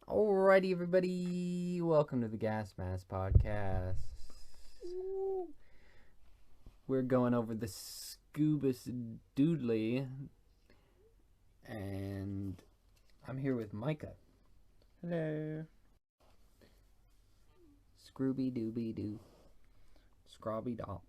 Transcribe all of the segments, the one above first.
Alrighty, everybody. Welcome to the Gas Mask Podcast. We're going over the Scooby Doodly, and I'm here with Micah. Hello. Scooby Dooby Doo. Scrobby Dop.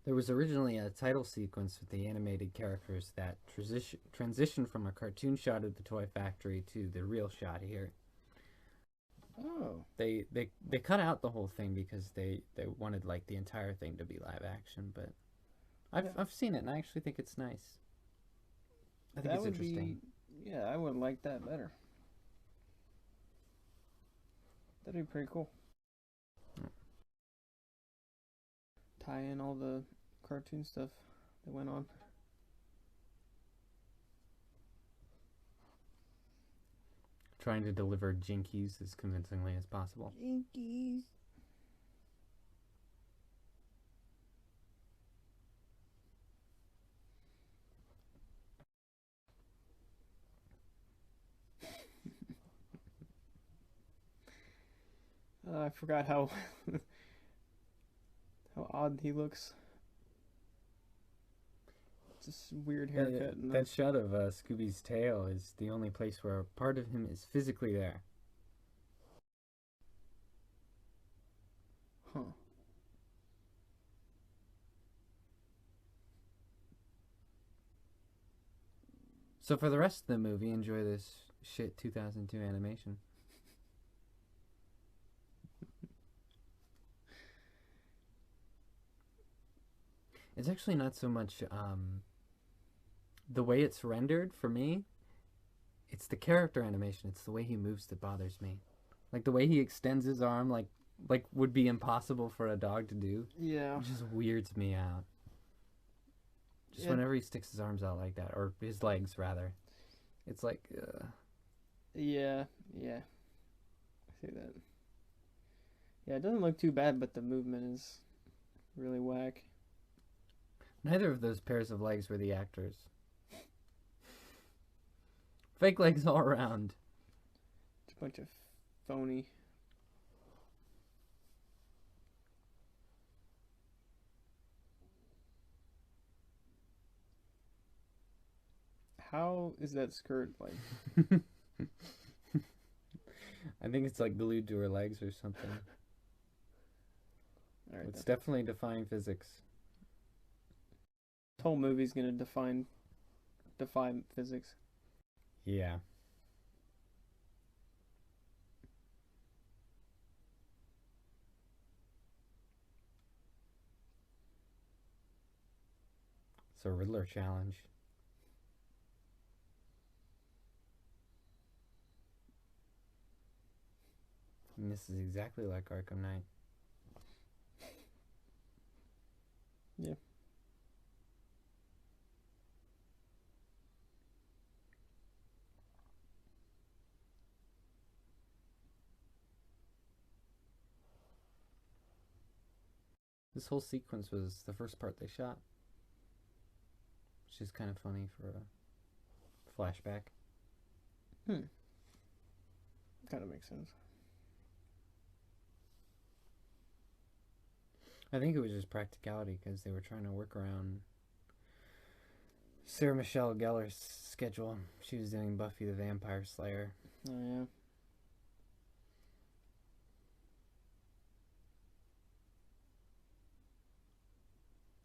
There was originally a title sequence with the animated characters that transitioned from a cartoon shot of the toy factory to the real shot here. Oh. They cut out the whole thing because they wanted like the entire thing to be live action, but I've seen it and I actually think it's nice. I think it's interesting. Yeah, I would like that better. That'd be pretty cool. Tie in all the cartoon stuff that went on. Trying to deliver Jinkies as convincingly as possible. Jinkies. I forgot how how odd he looks. Just weird haircut. That shot of Scooby's tail is the only place where a part of him is physically there. Huh. So for the rest of the movie, enjoy this shit 2002 animation. It's actually not so much the way it's rendered for me. It's the character animation. It's the way he moves that bothers me. Like the way he extends his arm, like would be impossible for a dog to do. Yeah. It just weirds me out. Just whenever he sticks his arms out like that, or his legs rather, it's like. Yeah. I see that. Yeah, it doesn't look too bad, but the movement is really whack. Neither of those pairs of legs were the actors. Fake legs all around. It's a bunch of phony. How is that skirt like? I think it's like glued to her legs or something. All right, it's definitely defying physics. This whole movie's gonna defy physics. Yeah. It's a Riddler challenge. And this is exactly like Arkham Knight. Yeah. This whole sequence was the first part they shot. Which is kind of funny for a flashback. Kind of makes sense. I think it was just practicality because they were trying to work around Sarah Michelle Gellar's schedule. She was doing Buffy the Vampire Slayer. Oh, yeah.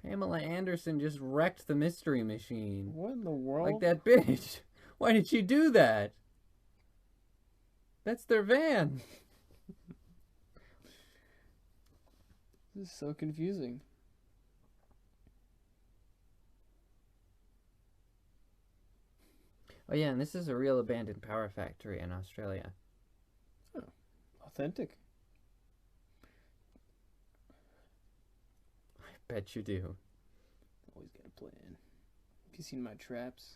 Pamela Anderson just wrecked the Mystery Machine. What in the world? Like that bitch. Why did she do that? That's their van. This is so confusing. Oh yeah, and this is a real abandoned power factory in Australia. Oh, authentic. I bet you do. Always got a plan. Have you seen my traps?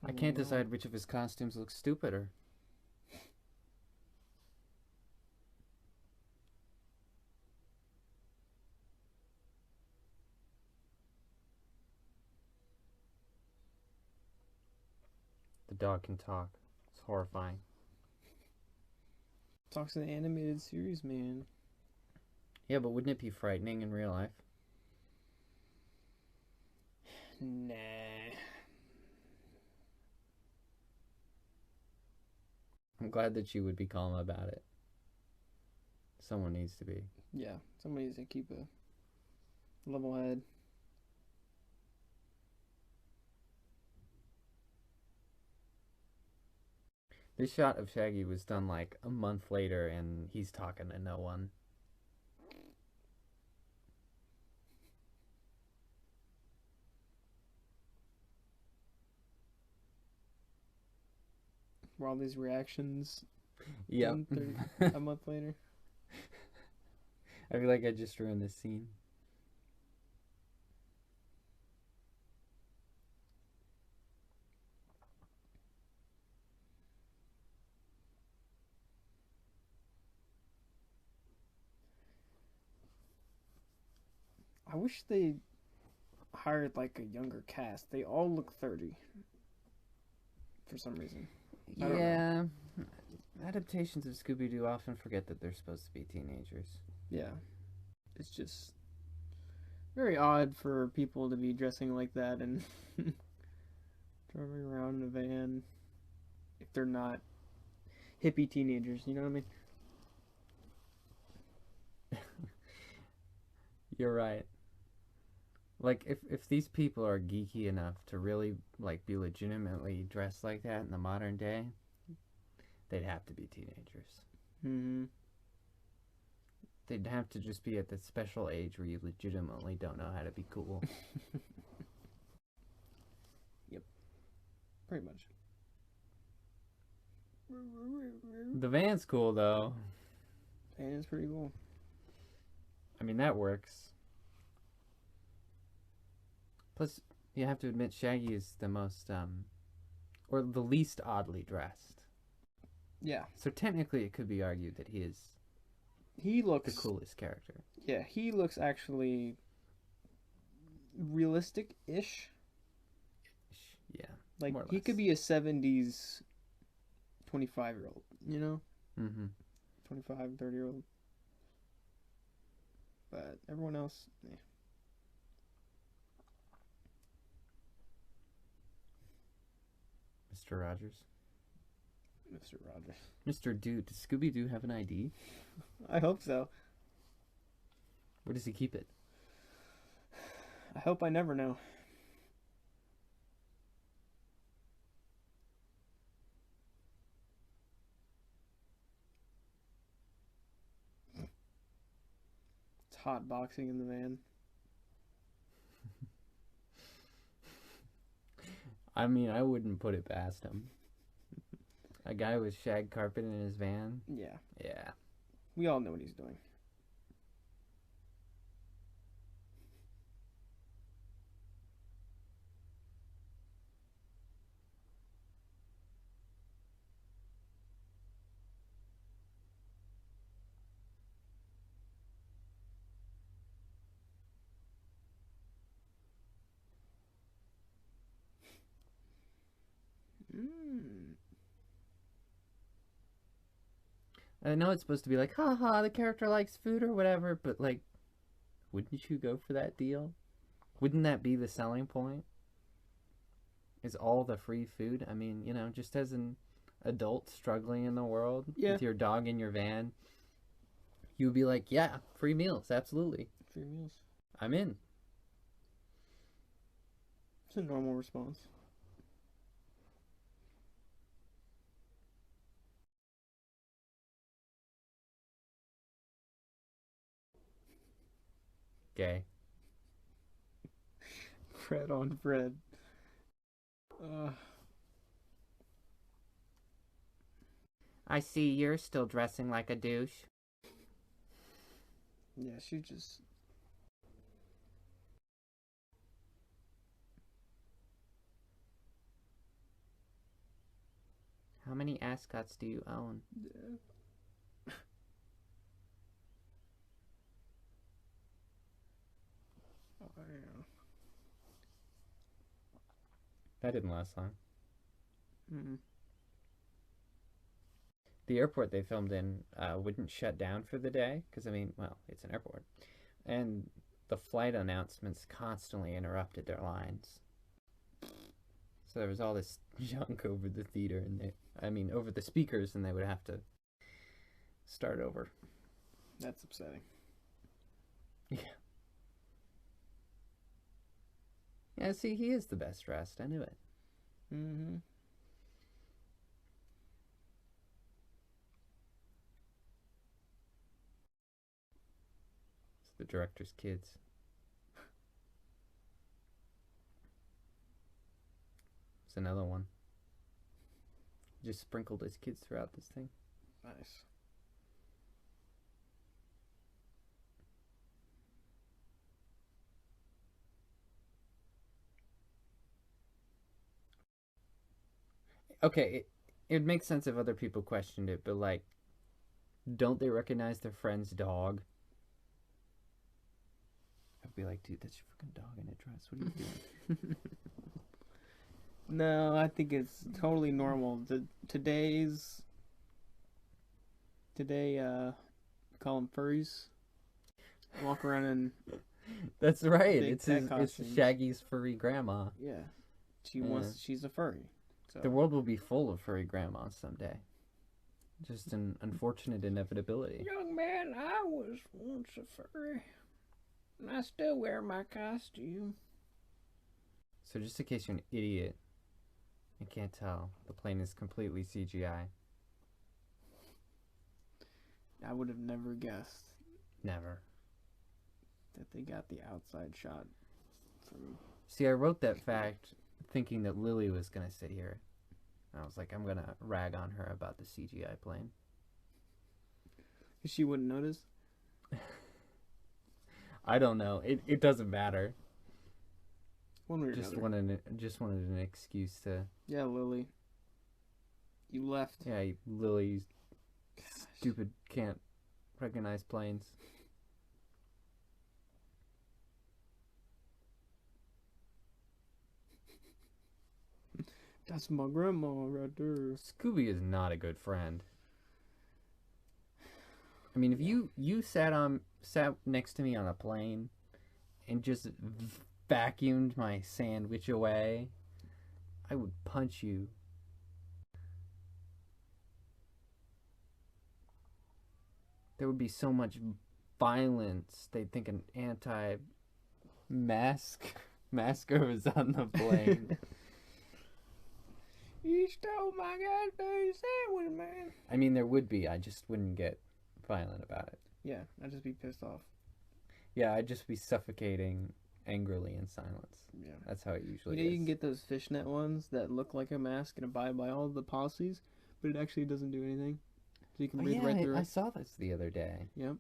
I can't decide which of his costumes looks stupider. The dog can talk. It's horrifying. Talks in the animated series, man. Yeah, but wouldn't it be frightening in real life? Nah. I'm glad that you would be calm about it. Someone needs to be. Yeah, somebody needs to keep a level head. This shot of Shaggy was done like a month later and he's talking to no one. Were all these reactions Yep. a month later? I feel like I just ruined this scene. I wish they hired like a younger cast. They all look 30 for some reason. Yeah. Adaptations of Scooby Doo often forget that they're supposed to be teenagers. Yeah. It's just very odd for people to be dressing like that and driving around in a van if they're not hippie teenagers, you know what I mean? You're right. Like if these people are geeky enough to really like be legitimately dressed like that in the modern day, they'd have to be teenagers. Mm-hmm. They'd have to just be at the special age where you legitimately don't know how to be cool. Yep. Pretty much. The van's cool though. And it's pretty cool. I mean, that works. Plus, you have to admit Shaggy is the most, or the least oddly dressed. Yeah. So technically it could be argued that he looks the coolest character. Yeah, he looks actually realistic-ish. Yeah. Like, he could be a 70s 25-year-old, you know? Mm-hmm. 25, 30-year-old. But everyone else, eh. Mr. Rogers. Mr. Rogers. Mr. Doo. Does Scooby Doo have an ID? I hope so. Where does he keep it? I hope I never know. It's hot boxing in the van. I mean, I wouldn't put it past him. A guy with shag carpet in his van? Yeah. Yeah. We all know what he's doing. I know it's supposed to be like, haha, the character likes food or whatever, but like, wouldn't you go for that deal? Wouldn't that be the selling point? Is all the free food? I mean, you know, just as an adult struggling in the world with your dog in your van, you would be like, yeah, free meals, absolutely. Free meals. I'm in. It's a normal response. Gay. Bread on bread. I see you're still dressing like a douche. Yeah, she just... How many ascots do you own? Yeah. Oh, yeah. That didn't last long. Mm-mm. The airport they filmed in wouldn't shut down for the day because, I mean, well, it's an airport. And the flight announcements constantly interrupted their lines. So there was all this junk over the theater, and over the speakers, and they would have to start over. That's upsetting. Yeah. Yeah, see, he is the best dressed. I knew it. Mm-hmm. It's the director's kids. It's another one. Just sprinkled his kids throughout this thing. Nice. Okay, it makes sense if other people questioned it, but like, don't they recognize their friend's dog? I'd be like, dude, that's your fucking dog in a dress. What are you doing? No, I think it's totally normal. Today, call them furries. Walk around in That's right. big It's pet it's costumes. Shaggy's furry grandma. Yeah, Yeah. she's a furry. So The world will be full of furry grandmas someday. Just an unfortunate inevitability. young man, I was once a furry, and I still wear my costume. So just in case you're an idiot, you can't tell. The plane is completely CGI. I would have never guessed Never. that they got the outside shot from. See, I wrote that fact thinking that Lily was going to sit here. I was like, I'm going to rag on her about the CGI plane. She wouldn't notice. I don't know. It doesn't matter. One way or Just another. wanted an excuse to. Yeah, Lily. You left. Yeah, Lily, stupid, can't recognize planes. That's my grandma right there. Scooby is not a good friend. I mean, if you sat next to me on a plane and just vacuumed my sandwich away, I would punch you. There would be so much violence. They'd think an masker was on the plane. You stole my goddamn sandwich, man. I mean, there would be. I just wouldn't get violent about it. Yeah, I'd just be pissed off. Yeah, I'd just be suffocating angrily in silence. Yeah. That's how it usually You know, is. you can get those fishnet ones that look like a mask and abide by all the policies, but it actually doesn't do anything. So you can breathe right through I it. saw this the other day. Yep.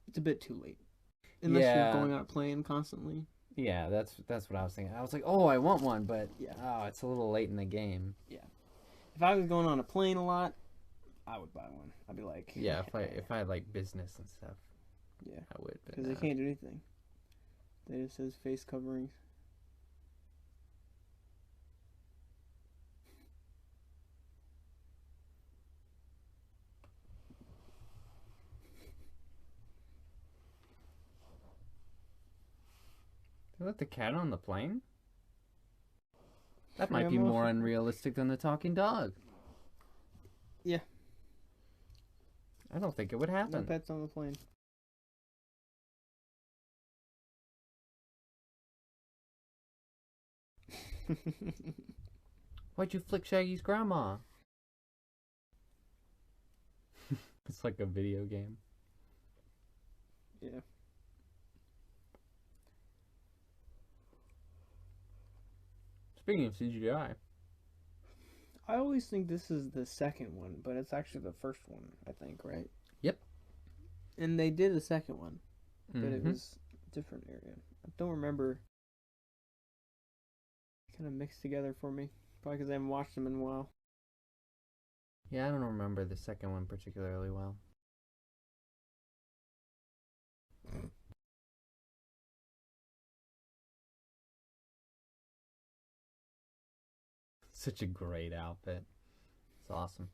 It's a bit too late. Unless Yeah. you're going on a plane constantly. Yeah, that's what I was thinking. I was like, oh, I want one, but Yeah. oh, it's a little late in the game. If I was going on a plane a lot, I would buy one. I'd be like, Yeah, if I had like business and stuff, yeah, I would. But because they can't do anything. They just says face coverings. They let the cat on the plane? That might be Grandma. more unrealistic than the talking dog. Yeah. I don't think it would No happen. pets on the plane. Why'd you flick Shaggy's grandma? It's like a video game. Yeah. Speaking of CGI, I always think this is the second one, but it's actually the first one, I think, right? Yep. And they did a second one, but it Mhm. was a different area. I don't remember. Kind of mixed together for me. Probably because I haven't watched them in a while. Yeah, I don't remember the second one particularly well. Such a great outfit. It's awesome.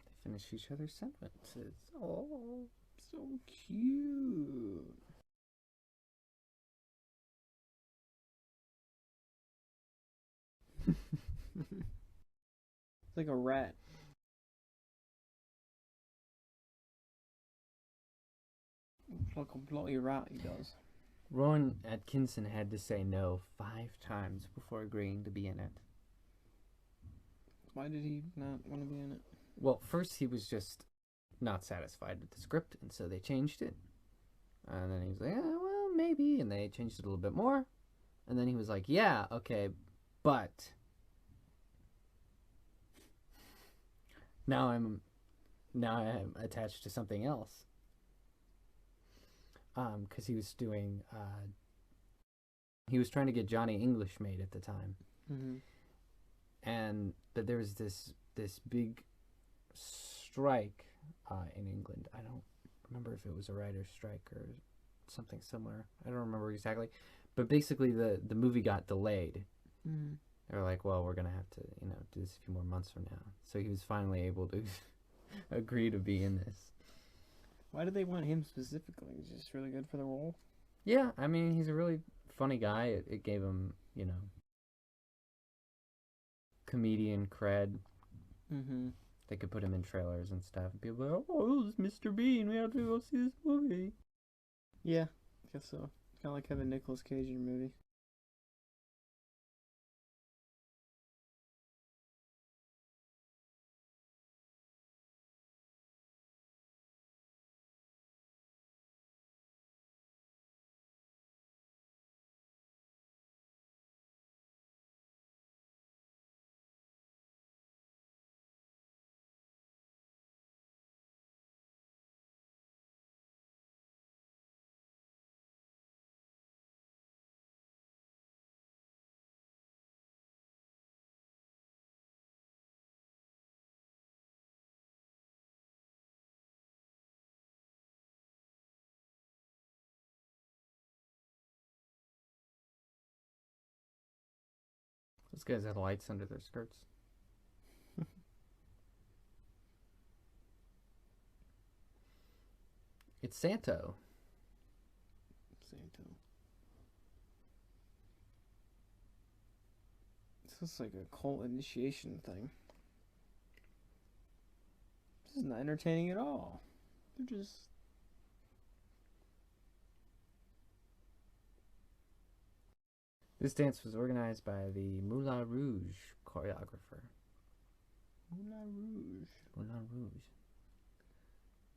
They finish each other's sentences. Oh, So cute. It's like a rat. Like a bloody rat he does. Rowan Atkinson had to say no 5 times before agreeing to be in it. Why did he not want to be in it? Well, first he was just not satisfied with the script, and so they changed it. And then he was like, well, maybe. And they changed it a little bit more. And then he was like, yeah, okay, but now I'm attached to something else. Because he was doing, he was trying to get Johnny English made at the time. Mm-hmm. And that there was this big strike in England. I don't remember if it was a writer's strike or something similar. I don't remember exactly. But basically the movie got delayed. Mm-hmm. They were like, well, we're going to have to, do this a few more months from now. So he was finally able to agree to be in this. Why did they want him specifically? He's just really good for the role. Yeah, I mean, he's a really funny guy. It gave him, comedian cred. Mm-hmm. They could put him in trailers and stuff. And people are like, oh, this is Mr. Bean. We have to go see this movie. Yeah, I guess so. Kind of like having Nicolas Cage in your movie. Those guys had lights under their skirts. It's Santo. Santo. This is like a cult initiation thing. This is not entertaining at all. They're just... This dance was organized by the Moulin Rouge choreographer. Moulin Rouge. Moulin Rouge.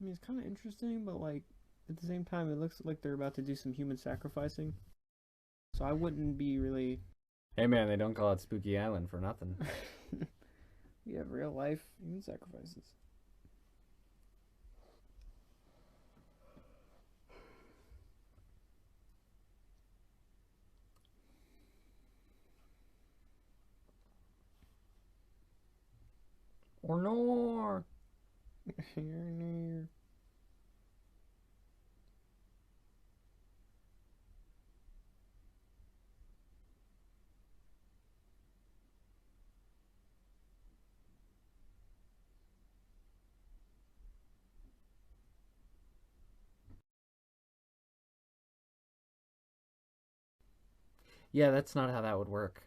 I mean, it's kind of interesting, but like at the same time, it looks like they're about to do some human sacrificing. So I wouldn't be really. Hey man, they don't call it Spooky Island for nothing. We have real life human sacrifices. Or nor. Yeah, that's not how that would work.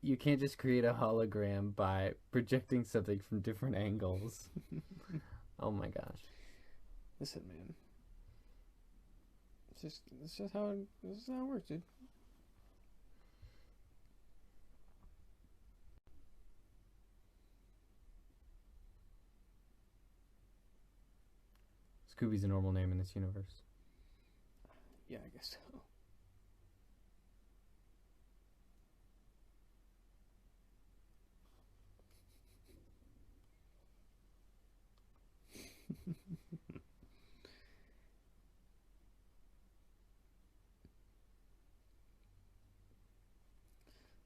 You can't just create a hologram by projecting something from different angles. Oh my gosh. Listen, man. This is how it works, dude. Scooby's a normal name in this universe. Yeah, I guess so.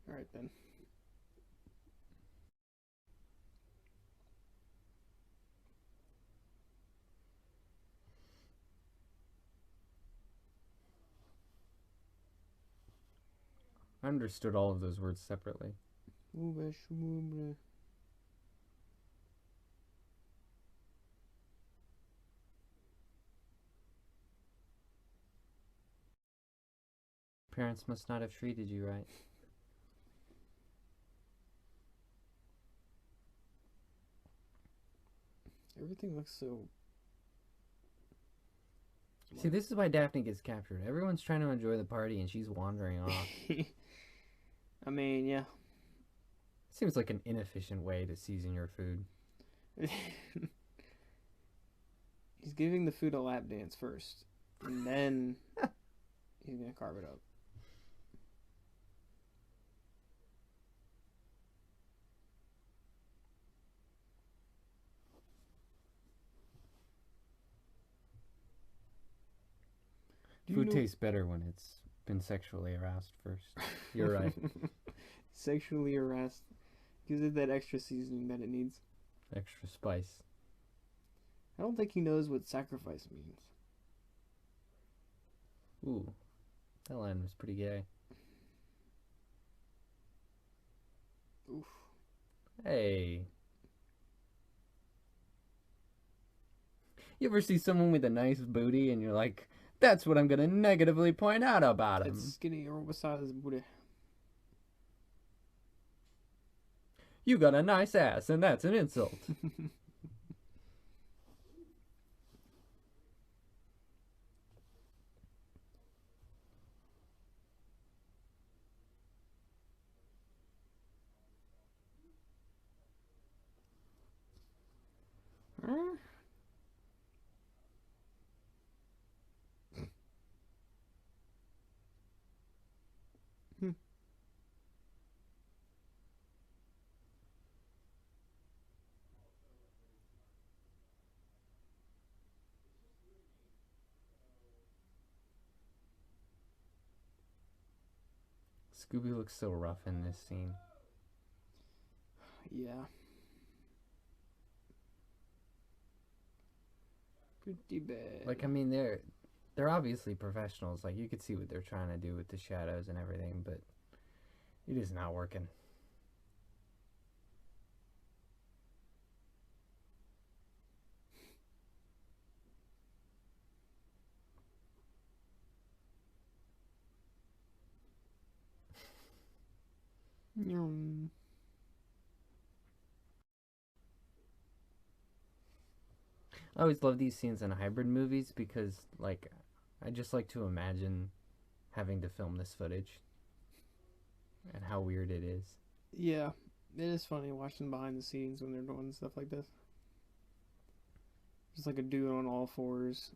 All right then. I understood all of those words separately. Parents must not have treated you right. Everything looks so. See, this is why Daphne gets captured. Everyone's trying to enjoy the party and she's wandering off. I mean, yeah. Seems like an inefficient way to season your food. He's giving the food a lap dance first, and then he's gonna carve it up. Food tastes better when it's been sexually aroused first. You're right. Sexually harassed. Gives it that extra seasoning that it needs. Extra spice. I don't think he knows what sacrifice means. Ooh, that line was pretty gay. Oof. Hey. You ever see someone with a nice booty and you're like, that's what I'm going to negatively point out about him? It's skinny or oversized booty. You got a nice ass, and that's an insult. Huh? Scooby looks so rough in this scene. Yeah. Pretty bad. Like, I mean, they're obviously professionals. Like, you could see what they're trying to do with the shadows and everything, but it is not working. I always love these scenes in hybrid movies because, like, I just like to imagine having to film this footage and how weird it is. Yeah, it is funny watching behind the scenes when they're doing stuff like this. Just like a dude on all fours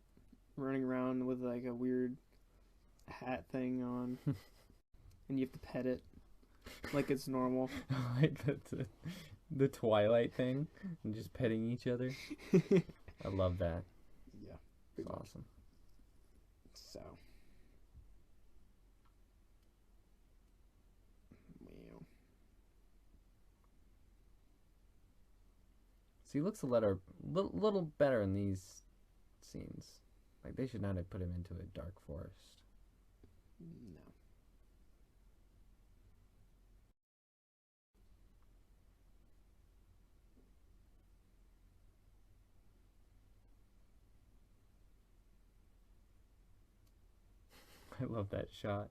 running around with like a weird hat thing on, and you have to pet it like it's normal. Like the Twilight thing and just petting each other. I love that. Yeah, it's awesome. So, wow. So he looks a little better in these scenes. Like, they should not have put him into a dark forest. No. I love that shot.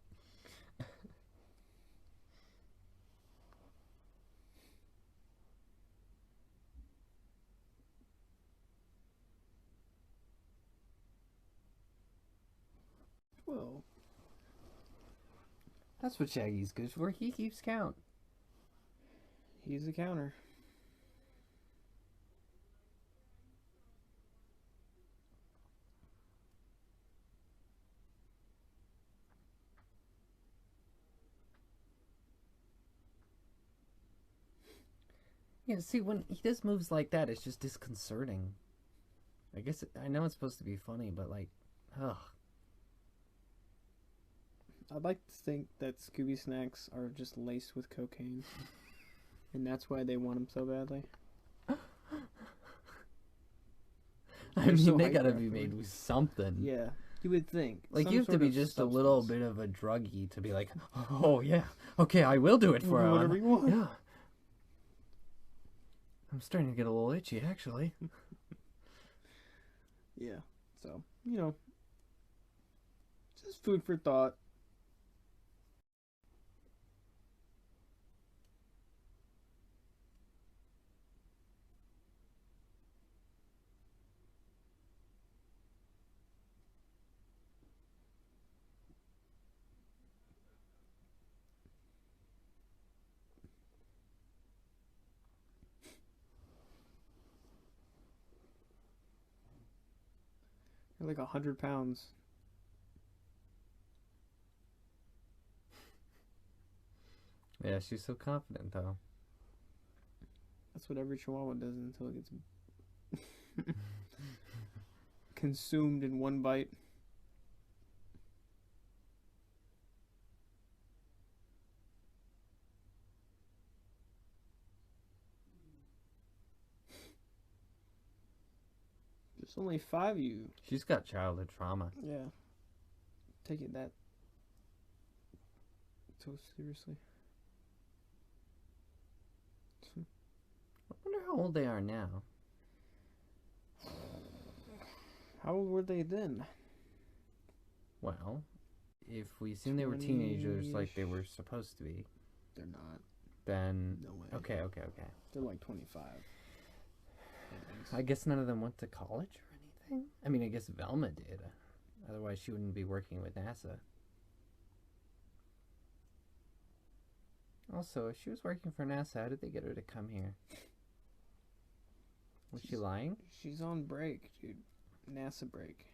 Well, that's what Shaggy's good for. He keeps count. He's the counter. Yeah, see, when he does moves like that, it's just disconcerting. I guess I know it's supposed to be funny, but like, ugh. I'd like to think that Scooby snacks are just laced with cocaine, and that's why they want him so badly. I They're mean, so they gotta hyper be afterward. made with something. Yeah, you would think. Like, Some you have to sort be of just a little substance. bit of a druggie to be like, oh, yeah, okay, I will do it for Do him. whatever you want. Yeah. I'm starting to get a little itchy, actually. Yeah, so, just food for thought. You're like 100 pounds. Yeah, she's so confident, though. That's what every chihuahua does until it gets consumed in one bite. There's only 5 of you. She's got childhood trauma. Yeah. Take it that so seriously. I wonder how old they are now. How old were they then? Well, if we assume they were teenagers like they were supposed to be, They're not. then... No way. Okay. They're like 25. I guess none of them went to college or anything? I mean, I guess Velma did. Otherwise, she wouldn't be working with NASA. Also, if she was working for NASA, how did they get her to come here? Was she lying? She's on break, dude. NASA break.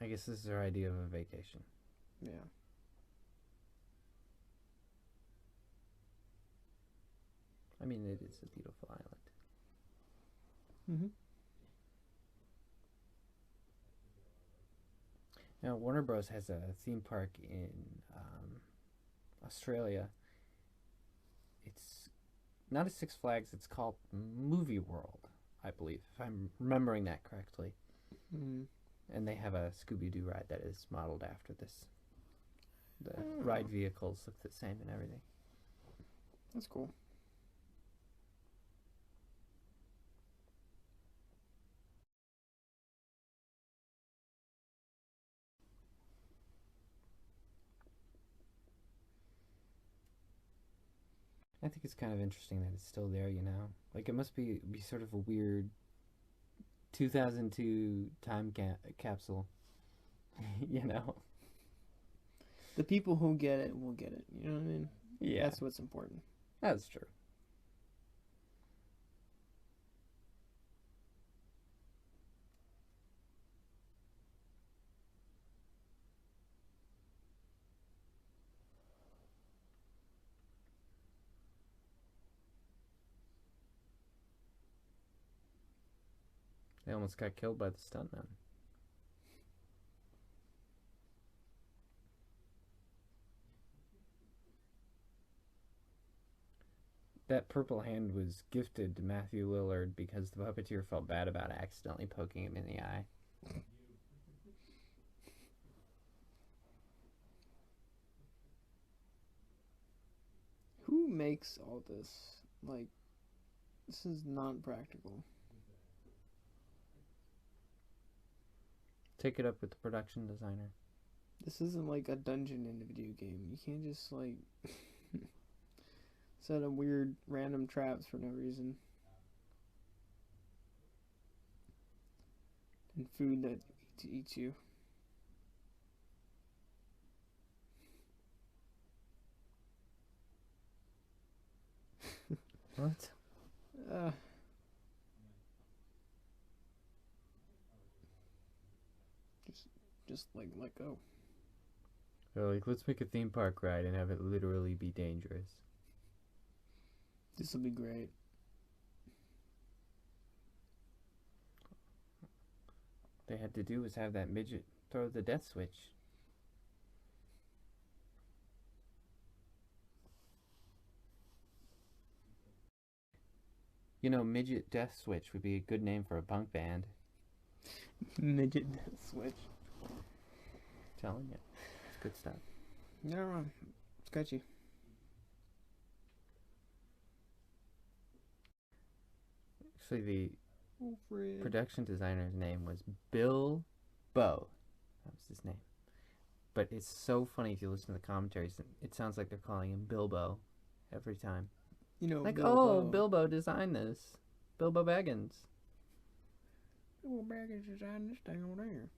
I guess this is her idea of a vacation. Yeah. I mean, it is a beautiful island. Mm-hmm. Now, Warner Bros. Has a theme park in Australia. It's not a Six Flags, it's called Movie World, I believe, if I'm remembering that correctly. Mm-hmm. And they have a Scooby Doo ride that is modeled after this. The ride vehicles look the same and everything. That's cool. I think it's kind of interesting that it's still there, you know? Like, it must be sort of a weird 2002 time capsule, you know? The people who get it will get it. You know what I mean? Yeah. That's what's important. That's true. They almost got killed by the stuntman. That purple hand was gifted to Matthew Lillard because the puppeteer felt bad about accidentally poking him in the eye. Who makes all this? Like, this is not practical. Take it up with the production designer. This isn't like a dungeon in a video game. You can't just, like, set up weird random traps for no reason. And food that eats you. What? Just like let go. They're like, let's make a theme park ride and have it literally be dangerous. This will be great. they had to do was have that midget throw the death switch. You know, Midget Death Switch would be a good name for a punk band. Midget Death Switch. Telling you. It's good stuff. Yeah, sketchy. Actually, the Fred. production designer's name was Bill Bow. That was his name. But it's so funny if you listen to the commentaries. It sounds like they're calling him Bilbo every time. You know, Like, Bilbo. Bilbo designed this. Bilbo Baggins. Bilbo Baggins designed this thing over there.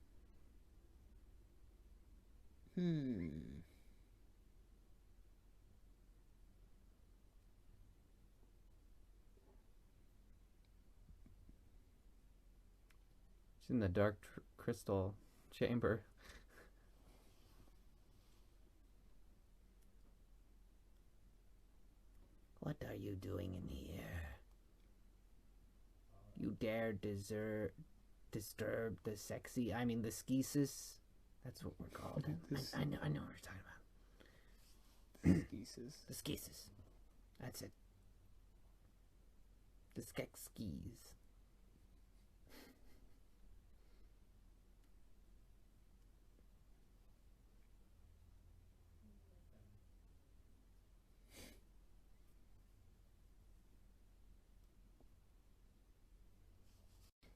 It's in the dark crystal chamber. What are you doing in here? You dare disturb the skeesis? That's what we're called. I know what you're talking about. Skeesis. The skeesis. That's it. The skekskis.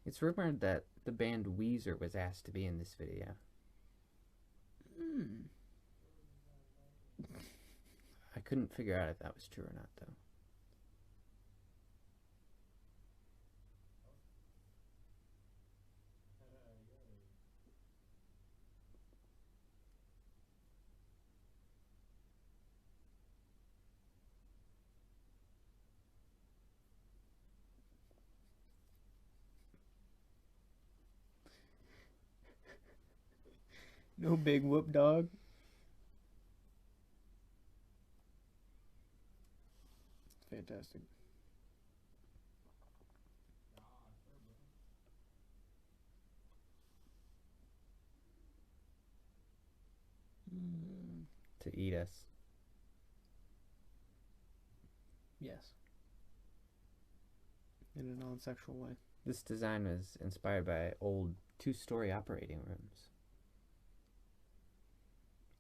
It's rumored that the band Weezer was asked to be in this video. I couldn't figure out if that was true or not, though. No big whoop dog. Fantastic. To eat us. Yes. In a non-sexual way. This design was inspired by old 2-story operating rooms.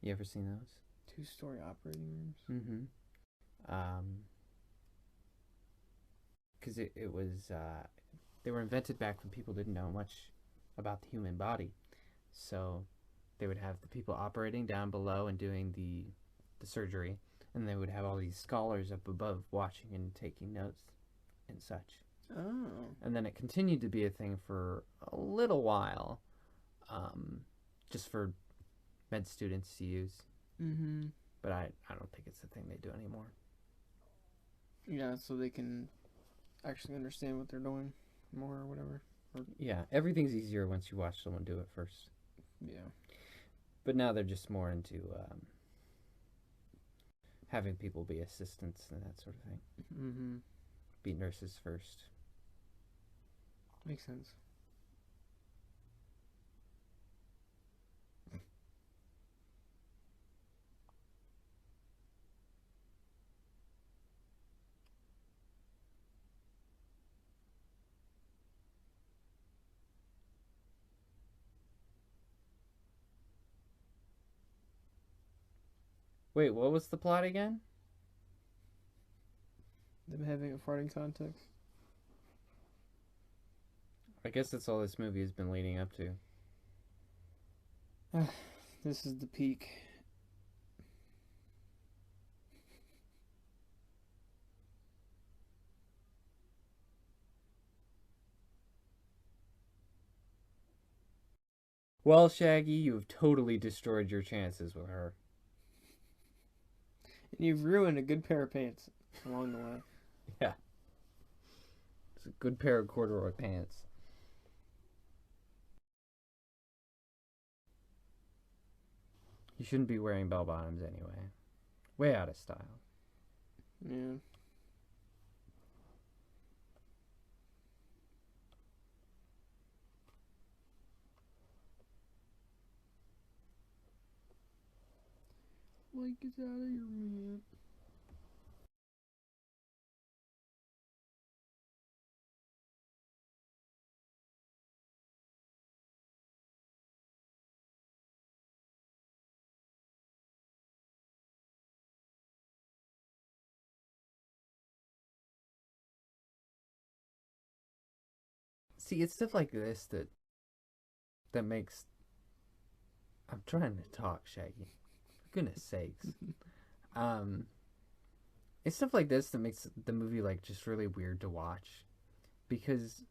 You ever seen those? 2-story operating rooms? Mm-hmm. Because it was, they were invented back when people didn't know much about the human body. So they would have the people operating down below and doing the surgery. And they would have all these scholars up above watching and taking notes and such. Oh. And then it continued to be a thing for a little while, just for med students to use. Mm-hmm. But I don't think it's the thing they do anymore. Yeah, so they can actually understand what they're doing more or whatever. Yeah, everything's easier once you watch someone do it first. Yeah. But now they're just more into having people be assistants and that sort of thing. Mm-hmm. Be nurses first. Makes sense. Wait, what was the plot again? Them having a farting contest. I guess that's all this movie has been leading up to. This is the peak. Well, Shaggy, you have totally destroyed your chances with her. And you've ruined a good pair of pants along the way. Yeah. It's a good pair of corduroy pants. You shouldn't be wearing bell bottoms anyway. Way out of style. Yeah. Like it's out of your man. See, it's stuff like this that makes. I'm trying to talk, Shaggy. For goodness sakes. Um, it's stuff like this that makes the movie like just really weird to watch, because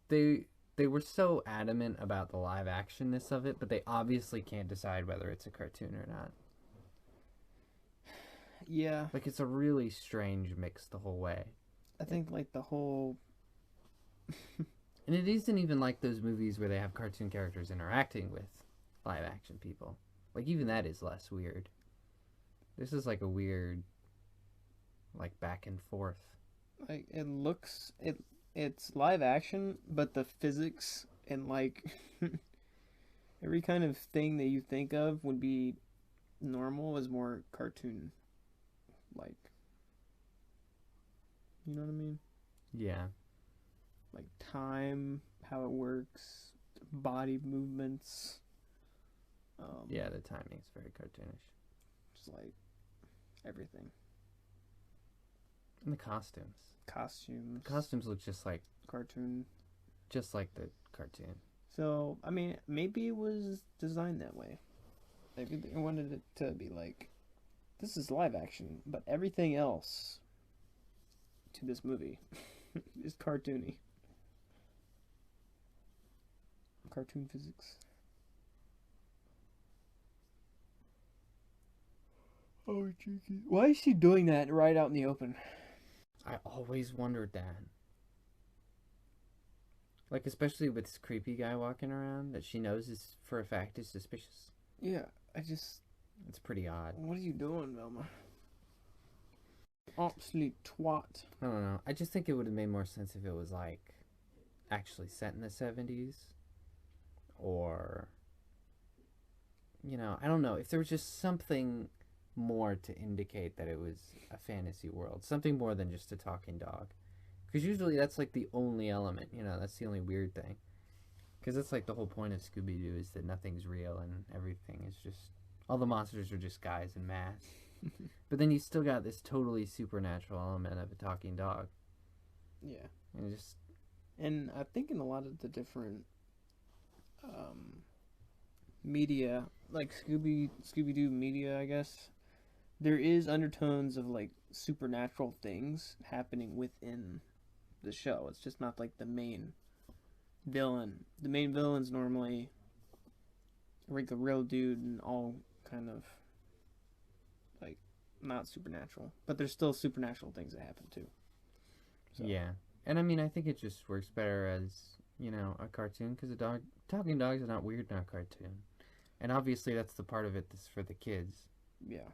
they they were so adamant about the live actionness of it, but they obviously can't decide whether it's a cartoon or not. Yeah, Like it's a really strange mix the whole way. I think like the whole. And it isn't even like those movies where they have cartoon characters interacting with live action people. Like even that is less weird. This is like a weird like back and forth. Like it's live action, but the physics and like every kind of thing that you think of would be normal is more cartoon like. You know what I mean? Yeah. Like time, how it works, body movements, Yeah, the timing's very cartoonish. just like everything. And the costumes. Costumes, Costumes look cartoon. just like the cartoon. So, I mean, maybe it was designed that way. Maybe they wanted it to be like, this is live action, but everything else to this movie is cartoony. Cartoon physics. Oh, cheeky. Why is she doing that right out in the open? I always wondered that. Like especially with this creepy guy walking around that she knows is for a fact is suspicious. Yeah, I just. It's pretty odd. What are you doing, Velma? Absolute twat. I don't know. I just think it would have made more sense if it was like actually set in the 70s, or I don't know, if there was just something more to indicate that it was a fantasy world, something more than just a talking dog. Because usually that's like the only element, that's the only weird thing. Because that's like the whole point of Scooby Doo is that nothing's real and everything is just. All the monsters are just guys in masks. But then you still got this totally supernatural element of a talking dog. Yeah. And just. And I think in a lot of the different media, like Scooby Doo media, I guess, there is undertones of like supernatural things happening within the show. It's just not like the main villain. The main villain's normally like a real dude and all kind of like not supernatural, but there's still supernatural things that happen too. So. Yeah, and I mean, I think it just works better as a cartoon, because talking dogs are not weird in a cartoon, and obviously that's the part of it that's for the kids. Yeah.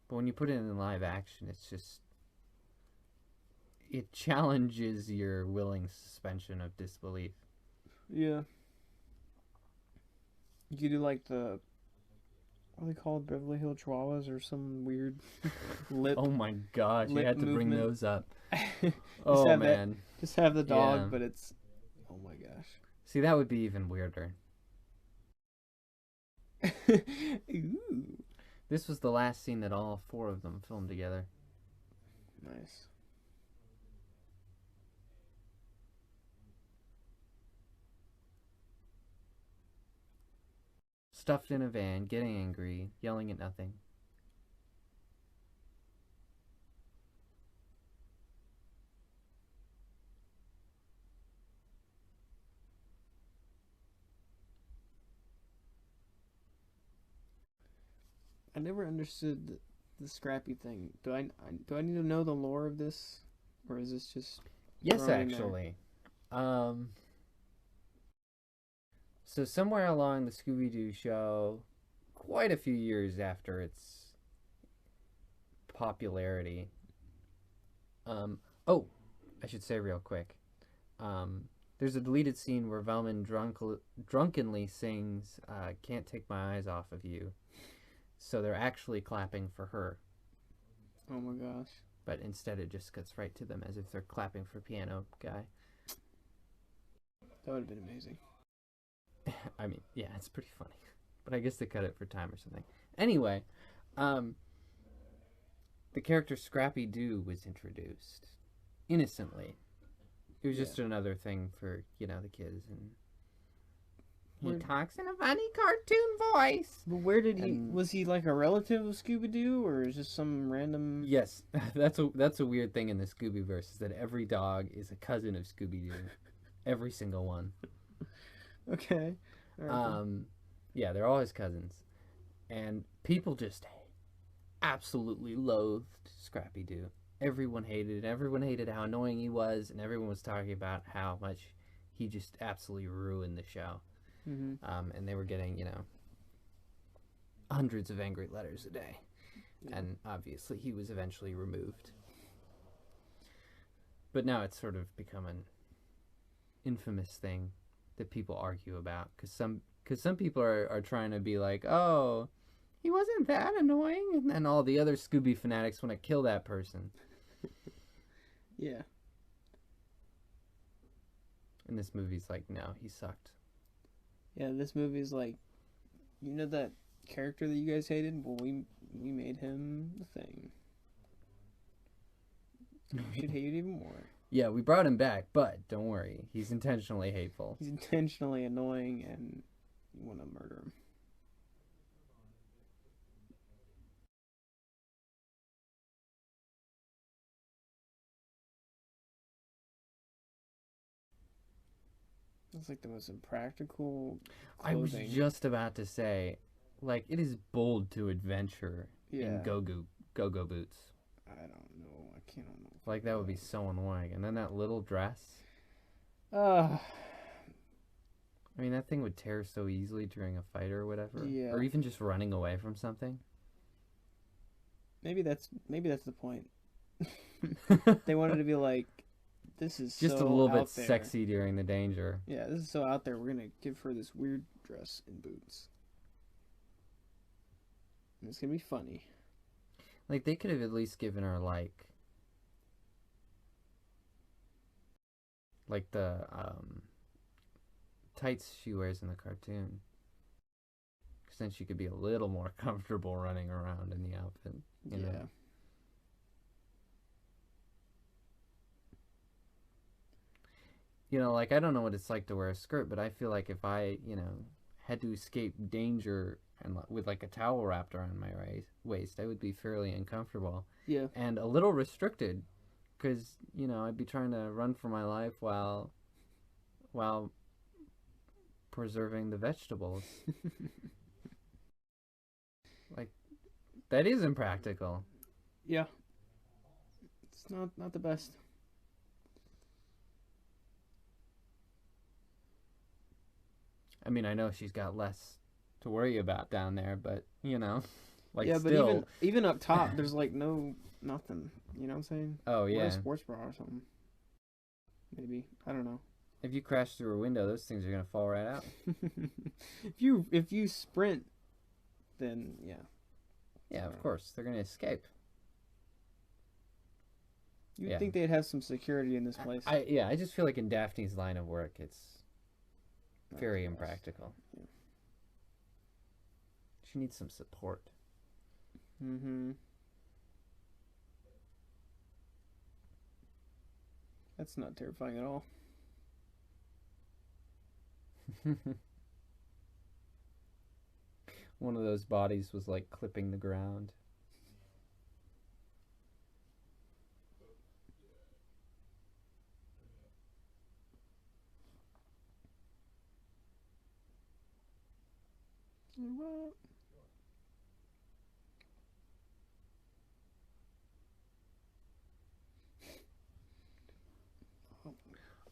But when you put it in live action, it challenges your willing suspension of disbelief. Yeah. You could do like what are they called? Beverly Hill Chihuahuas or some weird lip. Oh my gosh, you had to bring those up. Oh man. Just have the dog, Yeah. but it's. Oh my gosh. See, that would be even weirder. Ooh. This was the last scene that all four of them filmed together. Nice. Stuffed in a van, getting angry, yelling at nothing. I never understood the Scrappy thing. Do I need to know the lore of this, or is this just? Yes, actually. So somewhere along the Scooby Doo show, quite a few years after its popularity. Oh, I should say real quick. There's a deleted scene where Velman drunkenly sings "Can't Take My Eyes Off of You," so they're actually clapping for her. Oh my gosh. But instead it just cuts right to them as if they're clapping for piano guy. That would have been amazing. I mean, yeah, it's pretty funny. But I guess they cut it for time or something. Anyway, the character Scrappy Doo was introduced innocently. It was just another thing for, the kids. And he talks in a funny cartoon voice. But where did he... Was he like a relative of Scooby Doo, or is just some random... Yes, that's a weird thing in the Scooby-verse, is that every dog is a cousin of Scooby Doo. Every single one. Okay. Right. Yeah, they're all his cousins. And people just absolutely loathed Scrappy Doo. Everyone hated it. Everyone hated how annoying he was, and everyone was talking about how much he just absolutely ruined the show. Mm-hmm. And they were getting, hundreds of angry letters a day. Yeah. And obviously he was eventually removed. But now it's sort of become an infamous thing that people argue about, because some people are trying to be like, oh, he wasn't that annoying, and then all the other Scooby fanatics want to kill that person. Yeah. And this movie's like, no, he sucked. Yeah, this movie's like, that character that you guys hated? Well, we made him the thing. You should hate it even more. Yeah, we brought him back, but don't worry, he's intentionally hateful. He's intentionally annoying, and you want to murder him. It's like the most impractical clothing. I was just about to say, like, it is bold to adventure in go-go boots. I don't know. I can't know. Like, that would be so annoying. And then that little dress. I mean, that thing would tear so easily during a fight or whatever. Yeah. Or even just running away from something. Maybe that's the point. They wanted to be like, this is just so a little bit out there. Sexy during the danger. Yeah, this is so out there. We're gonna give her this weird dress and boots, and it's gonna be funny. Like, they could have at least given her like the tights she wears in the cartoon, because then she could be a little more comfortable running around in the outfit. You know? Like, I don't know what it's like to wear a skirt, but I feel like if I, had to escape danger and with like a towel wrapped around my waist, I would be fairly uncomfortable. Yeah. And a little restricted, because, I'd be trying to run for my life while preserving the vegetables. Like, that is impractical. Yeah. It's not the best. I mean, I know she's got less to worry about down there, but, like, yeah, still... but even up top, there's, like, nothing. You know what I'm saying? Oh, yeah. Wear a sports bra or something. Maybe. I don't know. If you crash through a window, those things are going to fall right out. If you sprint, then, yeah. Yeah, of course. They're going to escape. You'd think they'd have some security in this place. I just feel like in Daphne's line of work, it's very impractical. Yeah. She needs some support. Mm-hmm. That's not terrifying at all. One of those bodies was like clipping the ground. What?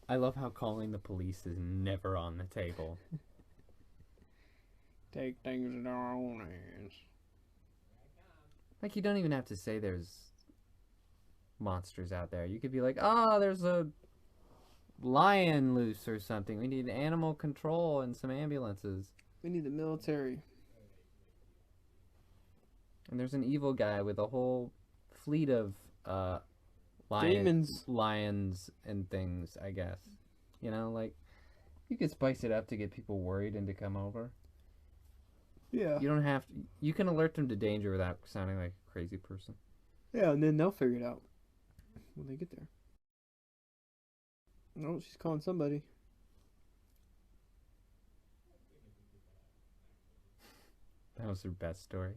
I love how calling the police is never on the table. Take things in our own hands. Like, you don't even have to say there's monsters out there. You could be like, oh, there's a lion loose or something. We need animal control and some ambulances. We need the military. And there's an evil guy with a whole fleet of Demons. lions and things, I guess. You know, like, you could spice it up to get people worried and to come over. Yeah. You don't have to. You can alert them to danger without sounding like a crazy person. Yeah, and then they'll figure it out when they get there. Oh, she's calling somebody. That was her best story.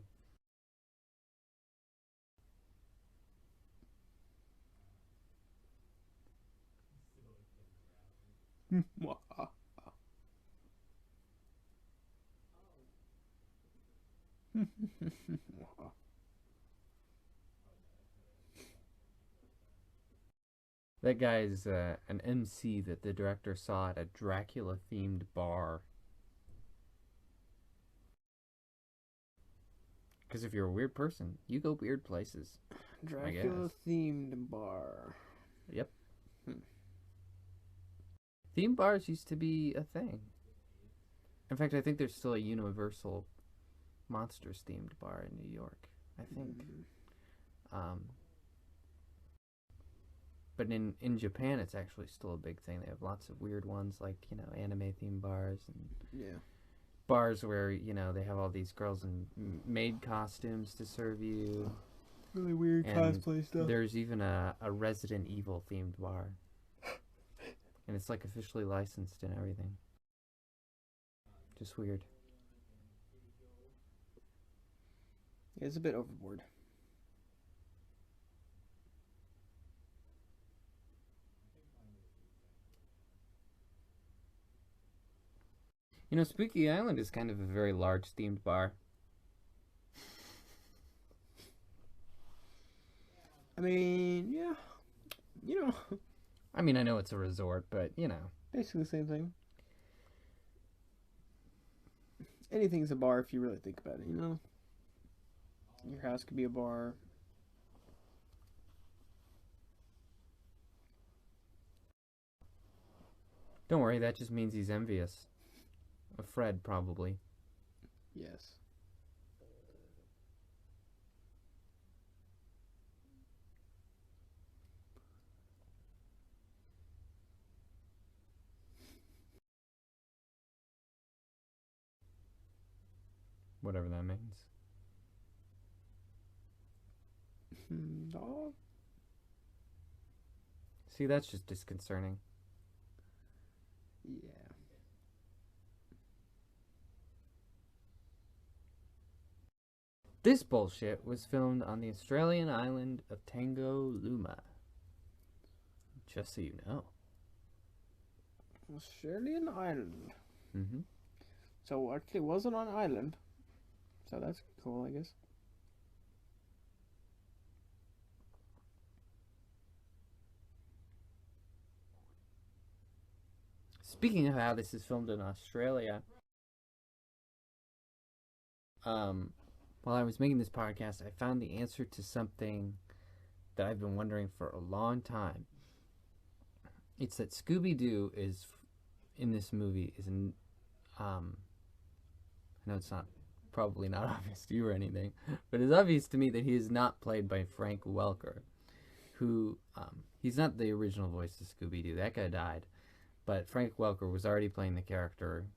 That guy's an MC that the director saw at a Dracula-themed bar. Because if you're a weird person, you go weird places. Dracula themed bar. Yep. Theme bars used to be a thing. In fact, I think there's still a Universal Monsters themed bar in New York. I think. But in Japan, it's actually still a big thing. They have lots of weird ones, like, you know, anime themed bars and bars where, you know, they have all these girls in maid costumes to serve you. Really weird And cosplay stuff. there's even a Resident Evil themed bar. And it's like officially licensed and everything. Just weird. Yeah, it's a bit overboard. You know, Spooky Island is kind of a very large themed bar. I mean, yeah. You know. I mean, I know it's a resort, but, you know. Basically the same thing. Anything's a bar if you really think about it, you know? Your house could be a bar. Don't worry, that just means he's envious. Of Fred, probably. Yes. Whatever that means. Dog? See, that's just disconcerting. Yeah. This bullshit was filmed on the Australian island of Tangoluma. Just so you know. Australian island. Mm-hmm. So actually it wasn't on island. So that's cool, I guess. Speaking of how this is filmed in Australia, while I was making this podcast, I found the answer to something that I've been wondering for a long time. It's that Scooby Doo is in this movie is in. I know it's probably not obvious to you or anything, but it's obvious to me that he is not played by Frank Welker, who he's not the original voice of Scooby Doo. That guy died. But Frank Welker was already playing the character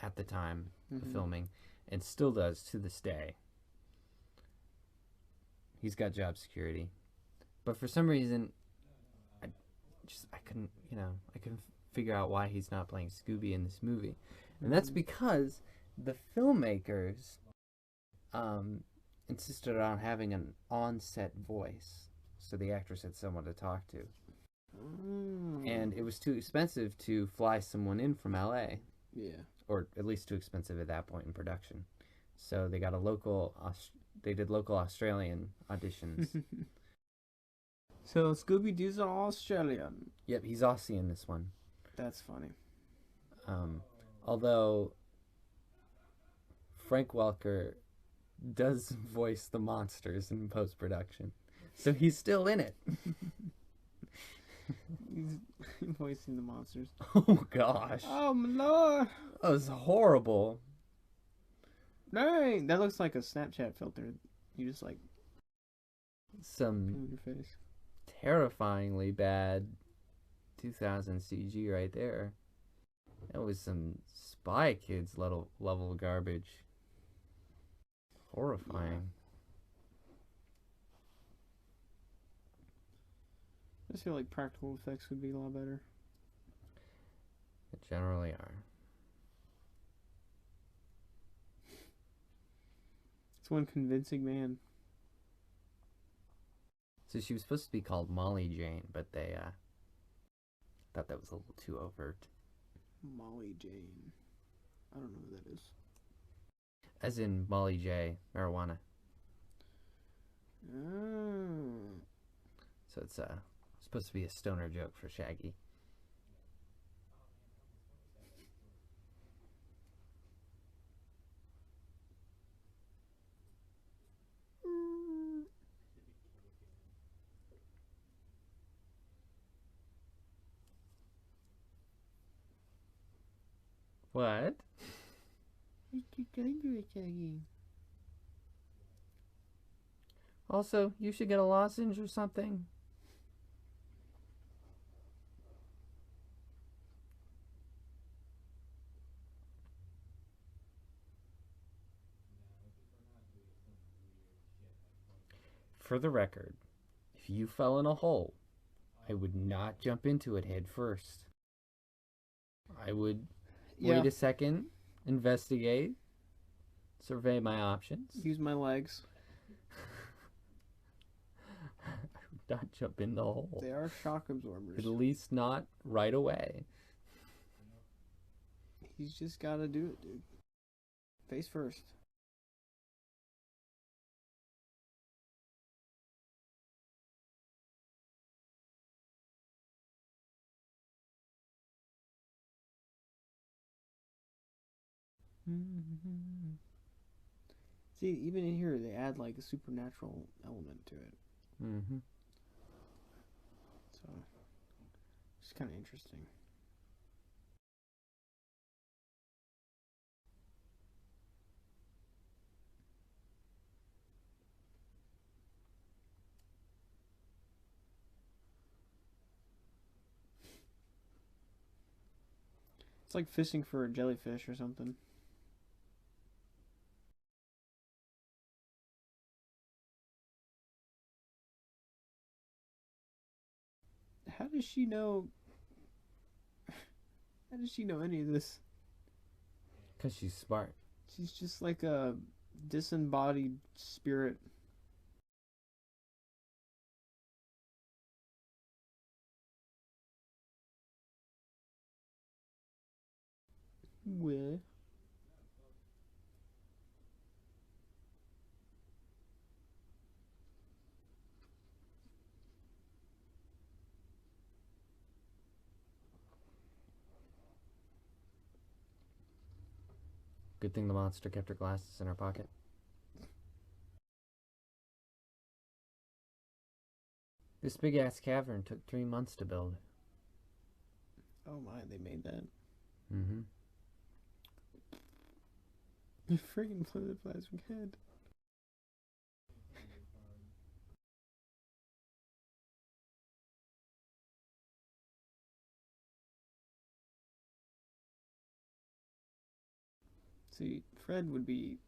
at the time of filming and still does to this day. He's got job security. But for some reason, I couldn't figure out why he's not playing Scooby in this movie. And that's because the filmmakers insisted on having an on-set voice. So the actress had someone to talk to. And it was too expensive to fly someone in from LA. Yeah. Or at least too expensive at that point in production. So they got they did local Australian auditions. So Scooby Doo's an Australian. Yep, he's Aussie in this one. That's funny. Although Frank Welker does voice the monsters in post-production. So he's still in it. He's voicing the monsters. Oh gosh. Oh my lord! That was horrible. Dang! That looks like a Snapchat filter. You just like Some move your face. terrifyingly bad 2000 CG right there. That was some Spy Kids level garbage. Horrifying. I just feel like practical effects would be a lot better. They generally are. It's one convincing man. So she was supposed to be called Molly Jane, but they thought that was a little too overt. Molly Jane. I don't know who that is. As in Molly J, marijuana. Oh. So it's supposed to be a stoner joke for Shaggy. What? It's too dangerous, Shaggy. Also, you should get a lozenge or something. For the record, if you fell in a hole, I would not jump into it head first. I would wait a second, investigate, survey my options. Use my legs. I would not jump in the hole. They are shock absorbers. At least not right away. He's just gotta do it, dude. Face first. See, even in here, they add like a supernatural element to it. Mm-hmm. So, it's kind of interesting. It's like fishing for a jellyfish or something. How does she know? How does she know any of this? Because she's smart. She's just like a disembodied spirit. Well, Good thing the monster kept her glasses in her pocket. This big ass cavern took 3 months to build. oh my, they made that. Mm-hmm. You freaking blew the plastic head. See, Fred would be.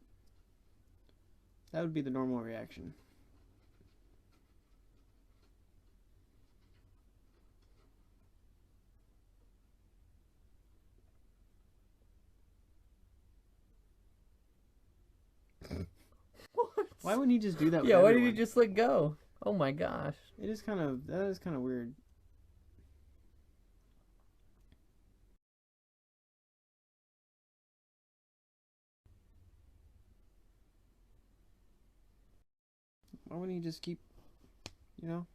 That would be the normal reaction. What? Why wouldn't he just do that with Yeah, why did everyone? he just let go? Oh my gosh. It is kind of. That is kind of weird. Why wouldn't he just keep. You know?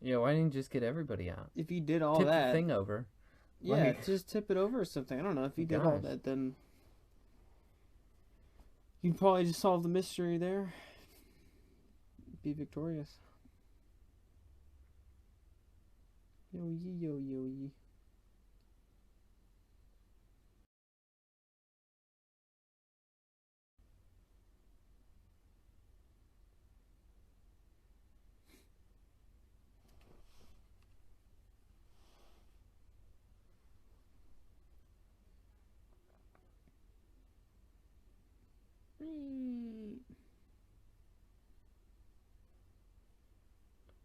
Yeah, why didn't he just get everybody out? If he did all Tip that. the thing over. Yeah, just tip it over or something. I don't know. If he did all Gosh. that, then. You'd probably just solve the mystery there. Be victorious. Yo yee yo yo yee.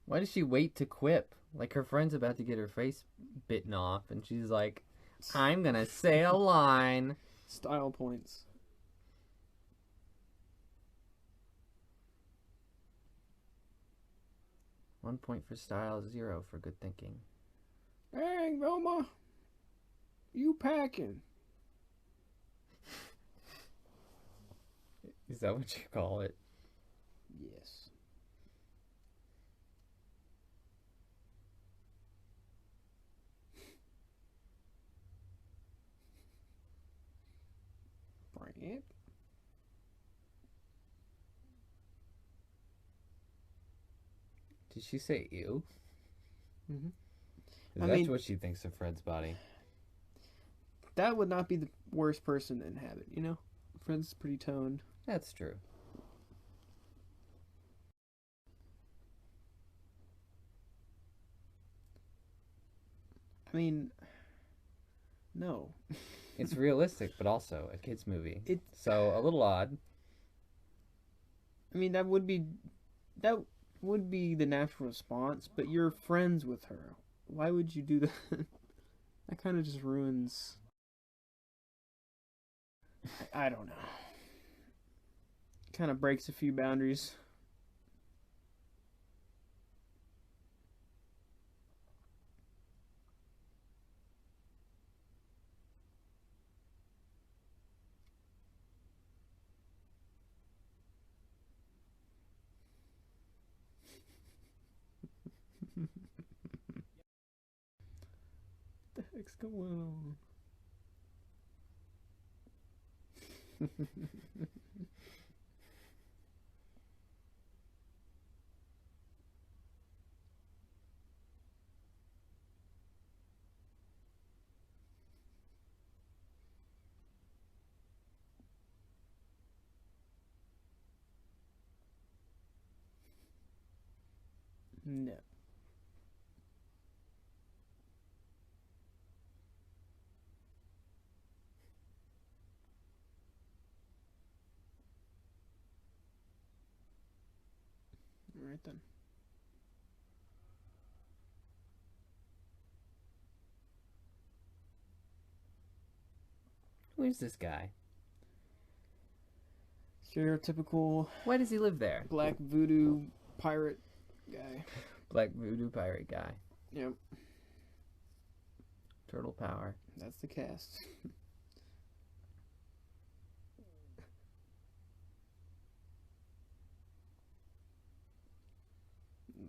Why does she wait to quip? Like her friend's about to get her face bitten off, and she's like, I'm gonna say a line. Style points. One point for style, 0 for good thinking. Dang, Velma. You packing. Is that what you call it? Yes. Brant. Did she say ew? Mm-hmm. That's what she thinks of Fred's body. That would not be the worst person to inhabit, you know? Fred's pretty toned. That's true. I mean, no. It's realistic, but also a kid's movie. It's so a little odd. I mean, that would be the natural response, but you're friends with her. Why would you do that? That kind of just ruins. I don't know. Kind of breaks a few boundaries. What the heck's going on? No. All right then. Who is this guy? Stereotypical Why does he live there? black voodoo pirate guy. Black voodoo pirate guy. Yep. Turtle power. That's the cast.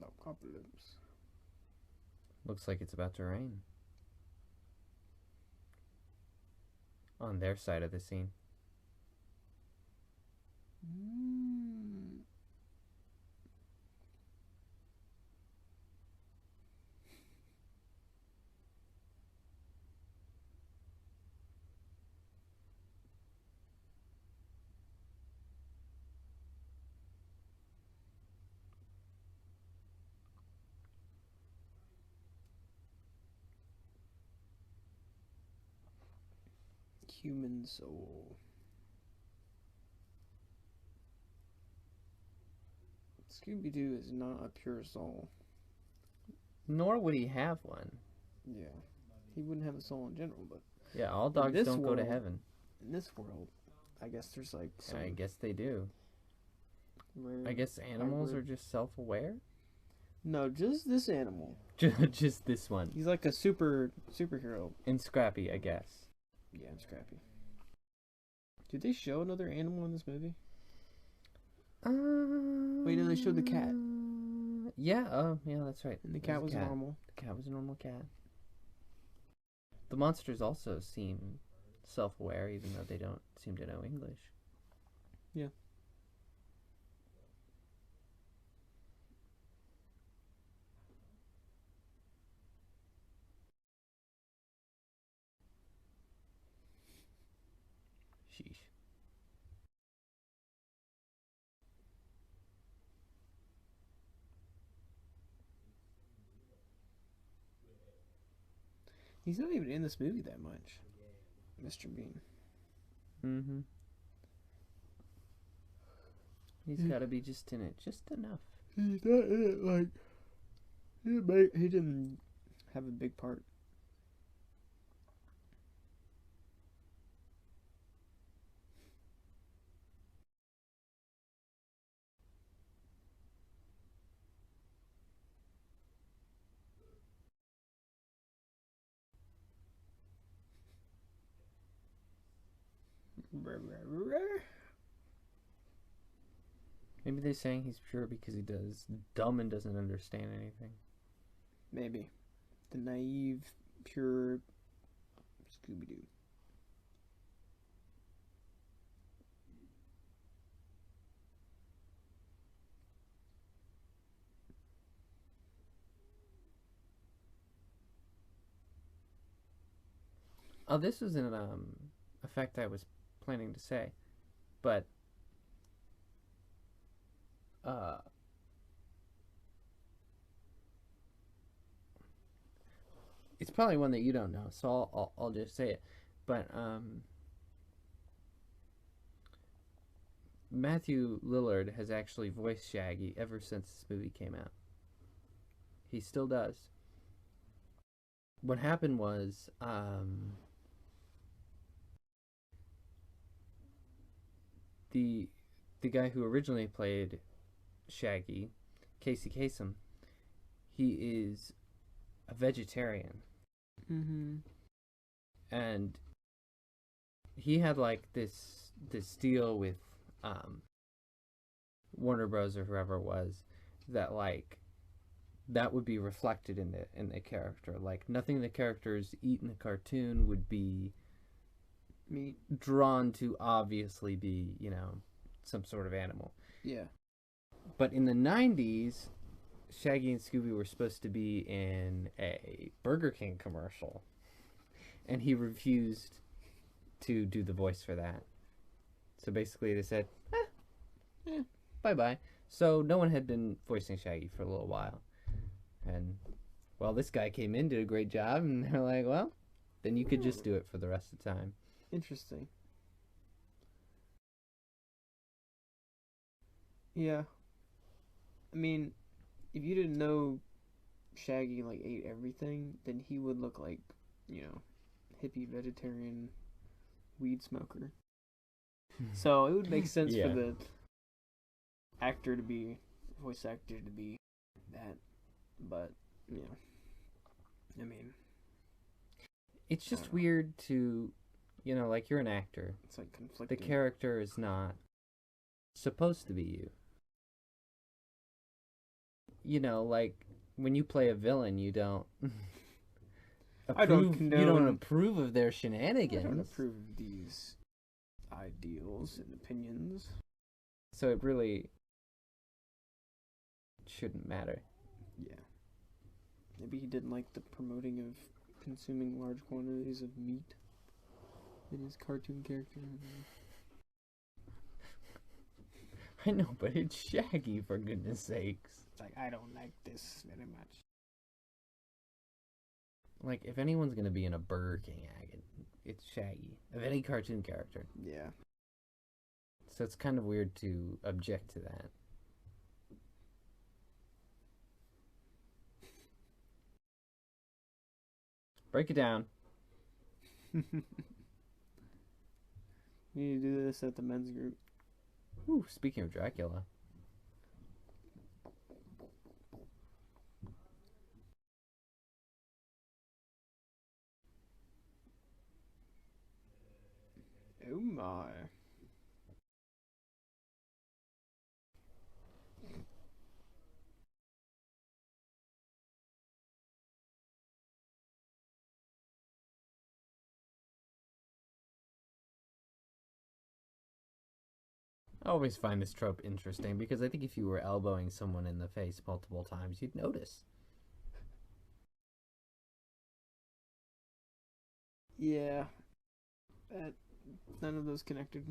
No problems. Looks like it's about to rain. On their side of the scene. Human soul. Scooby Doo is not a pure soul. Nor would he have one. Yeah. He wouldn't have a soul in general, but Yeah, all dogs don't go to heaven. in this world, I guess there's like some I guess they do. rare I guess animals hybrid- are just self-aware. No, just this animal. Just this one. He's like a superhero. And Scrappy, I guess. Yeah, and Scrappy. Did they show another animal in this movie? Wait, no, they showed the cat. Yeah, yeah, that's right. And the There cat was a cat. normal. The cat was a normal cat. The monsters also seem self-aware, even though they don't seem to know English. Yeah. Sheesh. He's not even in this movie that much, Mr. Bean. Mm-hmm. He's got to be just in it, just enough. He's not in it like he didn't have a big part. Maybe they're saying he's pure because he does dumb and doesn't understand anything. Maybe the naive, pure Scooby Doo. Oh, this was an a fact I was planning to say, but uh, it's probably one that you don't know, so I'll just say it. But Matthew Lillard has actually voiced Shaggy ever since this movie came out. He still does. What happened was the guy who originally played Shaggy, Casey Kasem, he is a vegetarian. Mm-hmm. And he had like this deal with Warner Bros. Or whoever it was, that like that would be reflected in the character. Like nothing the characters eat in the cartoon would be Meat. drawn to obviously be, you know, some sort of animal. Yeah. But in the 90s, Shaggy and Scooby were supposed to be in a Burger King commercial, and he refused to do the voice for that. So basically they said, bye-bye. So no one had been voicing Shaggy for a little while. And, well, this guy came in, did a great job, and they're like, well, then you could just do it for the rest of the time. Interesting. Yeah. I mean, if you didn't know Shaggy like ate everything, then he would look like, you know, hippie vegetarian weed smoker. So it would make sense Yeah. for the actor to be, voice actor to be that. But, you know, I mean, It's just weird to, you know, like you're an actor. it's like conflicting. The character is not supposed to be you. You know, like when you play a villain, you don't I don't you condone- don't approve of their I shenanigans. don't approve of these ideals and opinions. So it really shouldn't matter. Yeah. Maybe he didn't like the promoting of consuming large quantities of meat in his cartoon character. I know, but it's Shaggy, for goodness sakes. It's like, I don't like this very much. Like, if anyone's gonna be in a Burger King ad, it's Shaggy, of any cartoon character. Yeah. So it's kind of weird to object to that. Break it down. We need to do this at the men's group. Ooh, speaking of Dracula. Oh my. I always find this trope interesting because I think if you were elbowing someone in the face multiple times, you'd notice. Yeah. That None of those connected.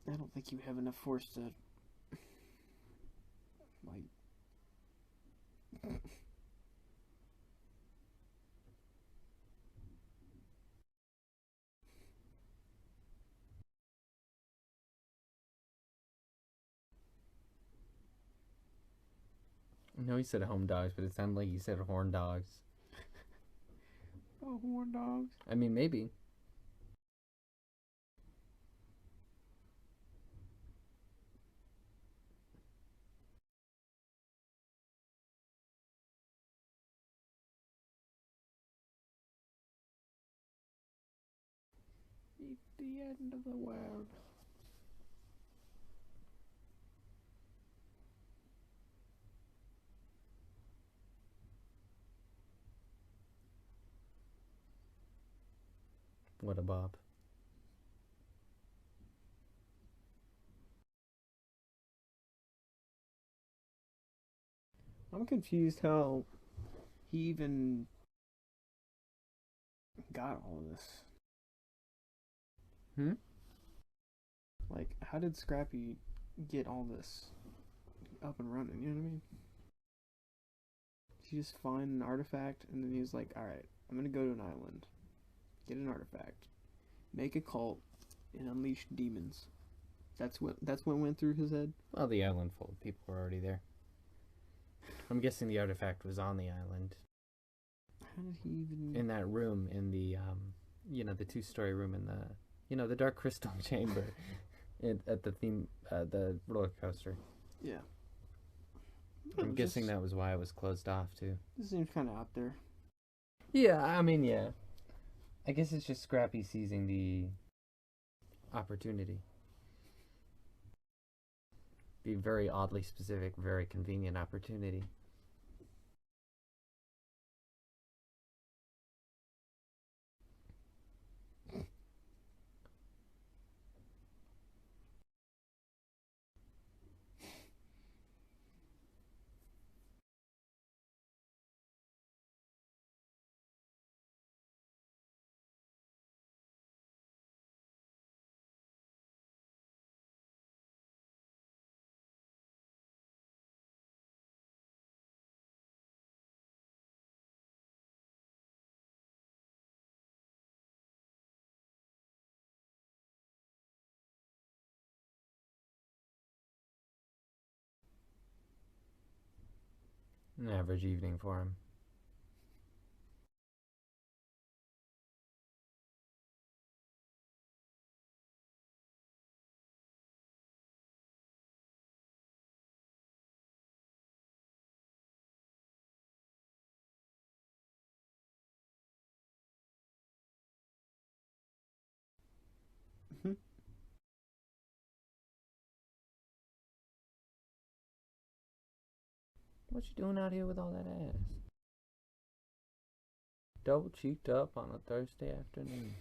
I don't think you have enough force to like. No, he said home dogs, but it sounded like he said horn dogs. Oh, horn dogs. I mean, maybe. It's the end of the world. What a bop. I'm confused how he even got all of this. Hmm? Like, how did Scrappy get all this up and running? You know what I mean? He just find an artifact, and then he was like, "All right, I'm gonna go to an island, get an artifact, make a cult, and unleash demons." That's what went through his head. Well, the island full of people were already there. I'm guessing the artifact was on the island. How did he even? In that room, in the, the 2-story room in the, the dark crystal chamber at the roller coaster. Yeah. I'm guessing that was why it was closed off, too. This seems kind of out there. Yeah, I mean, yeah. I guess it's just Scrappy seizing the opportunity. Be very oddly specific, very convenient opportunity. An average evening for him. What you doing out here with all that ass? Double cheeked up on a Thursday afternoon.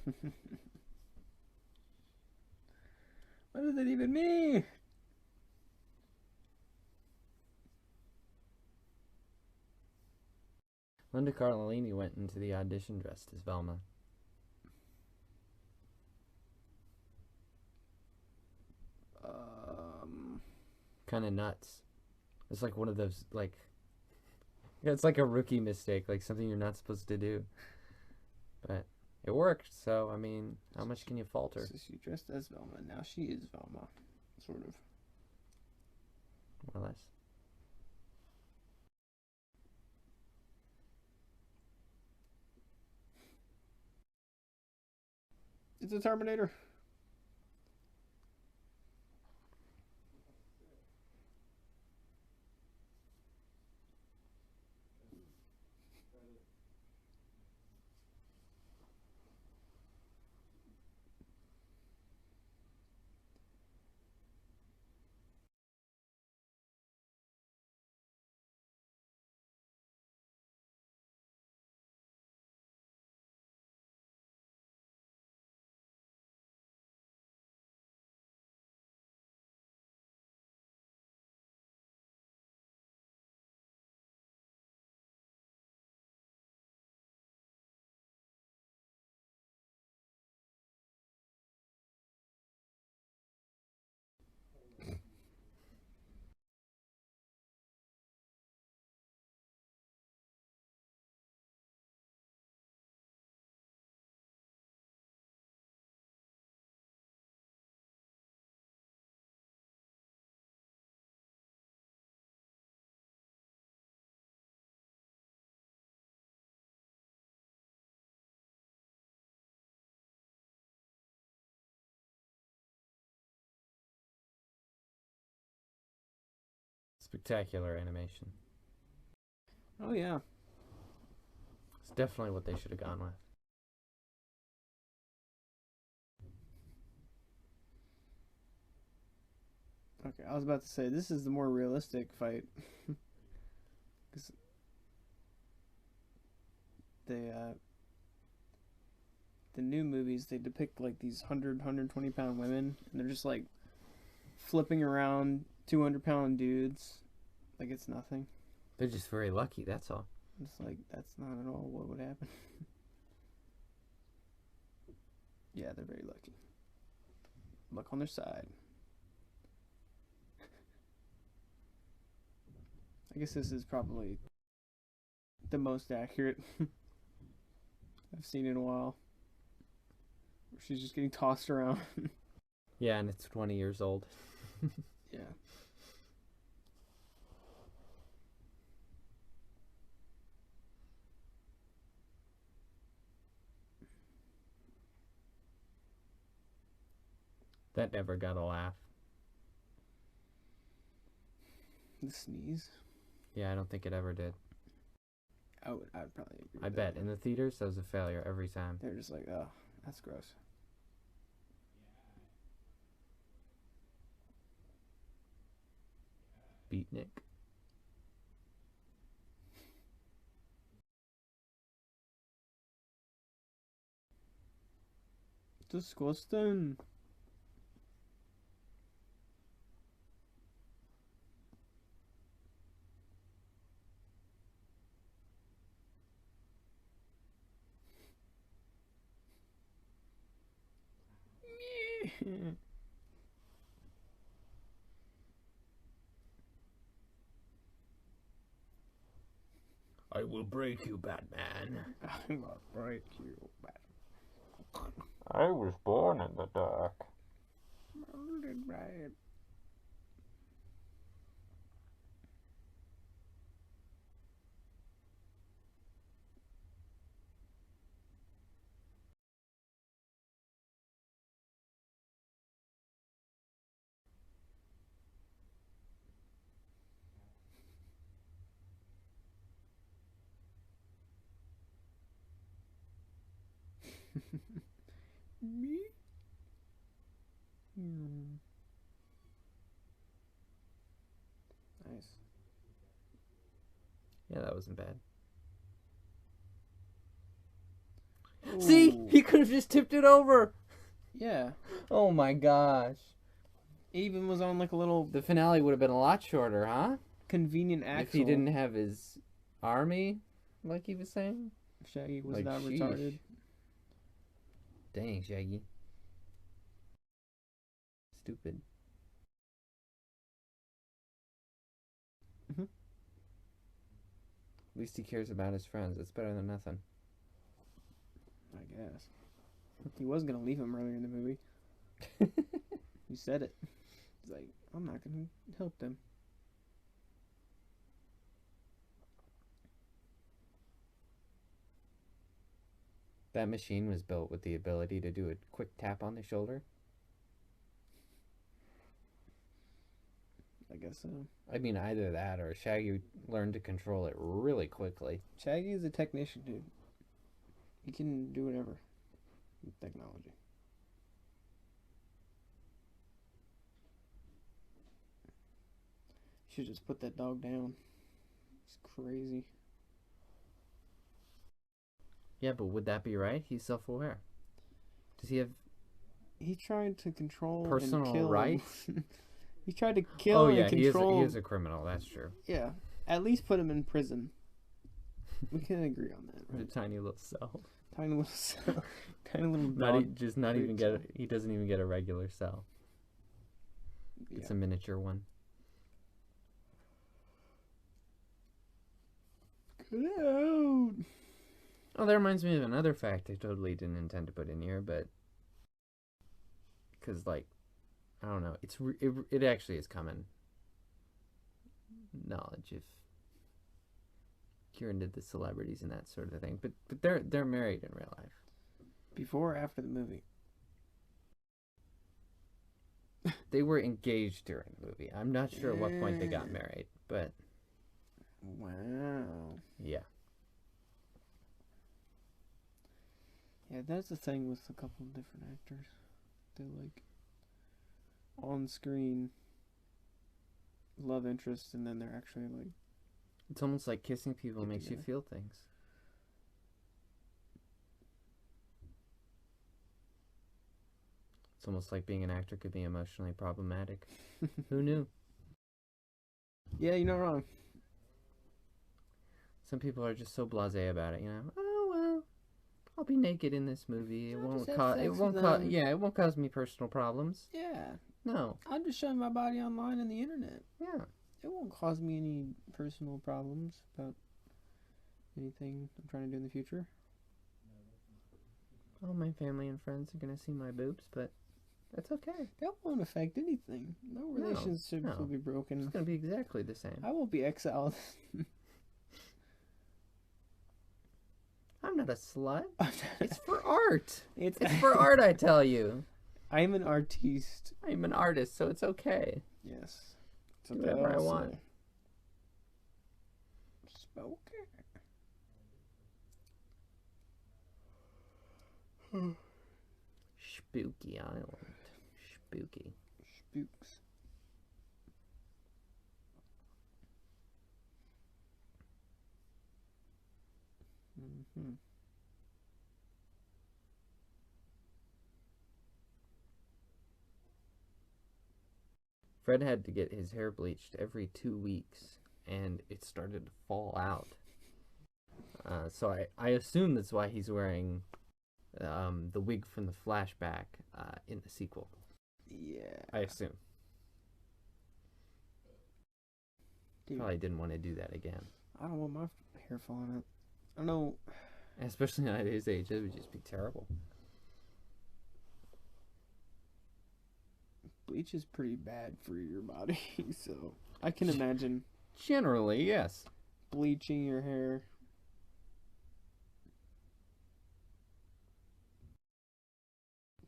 What does that even mean? Linda Cardellini went into the audition dressed as Velma. Kind of nuts. It's like one of those, like, it's like a rookie mistake, like something you're not supposed to do. But it worked, so, I mean, how much can you falter? So she dressed as Velma. Now she is Velma. Sort of. More or less. It's a Terminator. Spectacular animation. Oh yeah. It's definitely what they should have gone with. Okay, I was about to say this is the more realistic fight. Because they the new movies, they depict like these 120 pound women, and they're just like flipping around 200-pound dudes like it's nothing. They're just very lucky, that's all. It's like that's not at all what would happen. Yeah, they're very lucky. Luck on their side. I guess this is probably the most accurate I've seen in a while. She's just getting tossed around. Yeah, and it's 20 years old. Yeah. That never got a laugh. The sneeze. Yeah, I don't think it ever did. I'd probably agree with I that. bet. In the theaters, that was a failure every time. They're just like, oh, that's gross. Beatnik. Disgusting. I will break you, Batman. I will break you, Batman. I was born in the dark. Right. Me? Nice. Yeah, that wasn't bad. Ooh. See? He could have just tipped it over. Yeah. Oh my gosh. Even was on like a little The finale would have been a lot shorter, huh? convenient axle. If he didn't have his army, like he was saying. Shaggy was Like, not sheesh. retarded. Dang, Shaggy. Stupid. Mhm. At least he cares about his friends. It's better than nothing. I guess. He was gonna leave him earlier in the movie. He said it. He's like, I'm not gonna help them. That machine was built with the ability to do a quick tap on the shoulder. I guess so. I mean, either that or Shaggy learned to control it really quickly. Shaggy is a technician, dude. He can do whatever with technology. Should just put that dog down. It's crazy. Yeah, but would that be right? He's self-aware. Does he have He tried to control personal and kill. rights? He tried to kill Oh yeah, and control. he is a criminal. That's true. Yeah, at least put him in prison. We can agree on that, A right? tiny little cell. Tiny little cell. Tiny little Not dog. just not even get. He doesn't even get a regular cell. Yeah. It's a miniature one. Get out. Oh, that reminds me of another fact I totally didn't intend to put in here, but because like I don't know, it actually is common knowledge if you're into the celebrities and that sort of thing. But they're married in real life. Before or after the movie? They were engaged during the movie. I'm not sure at what point they got married, But wow. yeah. Yeah, that's the thing with a couple of different actors. They're like on screen love interest, and then they're actually like It's almost like kissing people get makes you together. feel things. It's almost like being an actor could be emotionally problematic. Who knew? Yeah, you're not wrong. Some people are just so blasé about it, you know. Oh well, I'll be naked in this movie. It I'll won't just have cause. It sex won't with cause. them. Yeah, it won't cause me personal problems. Yeah, No. I'm just showing my body online on the internet. Yeah. It won't cause me any personal problems about anything I'm trying to do in the future. All my family and friends are gonna see my boobs, but that's okay. That won't affect anything. No relationships no. will be broken. It's gonna be exactly the same. I won't be exiled. I'm not a slut. It's for art. It's for art, I tell you. I'm an artiste. I'm an artist, so it's okay. Yes. Do whatever I want. Spoken. Spooky Island. Spooky. Spooks. Mm-hmm. Fred had to get his hair bleached every 2 weeks, and it started to fall out. So I assume that's why he's wearing the wig from the flashback in the sequel. Yeah. I assume. Dude, Probably didn't want to do that again. I don't want my hair falling out. I know. Especially at his age, it would just be terrible. Bleach is pretty bad for your body, so I can imagine Generally, yes. bleaching your hair.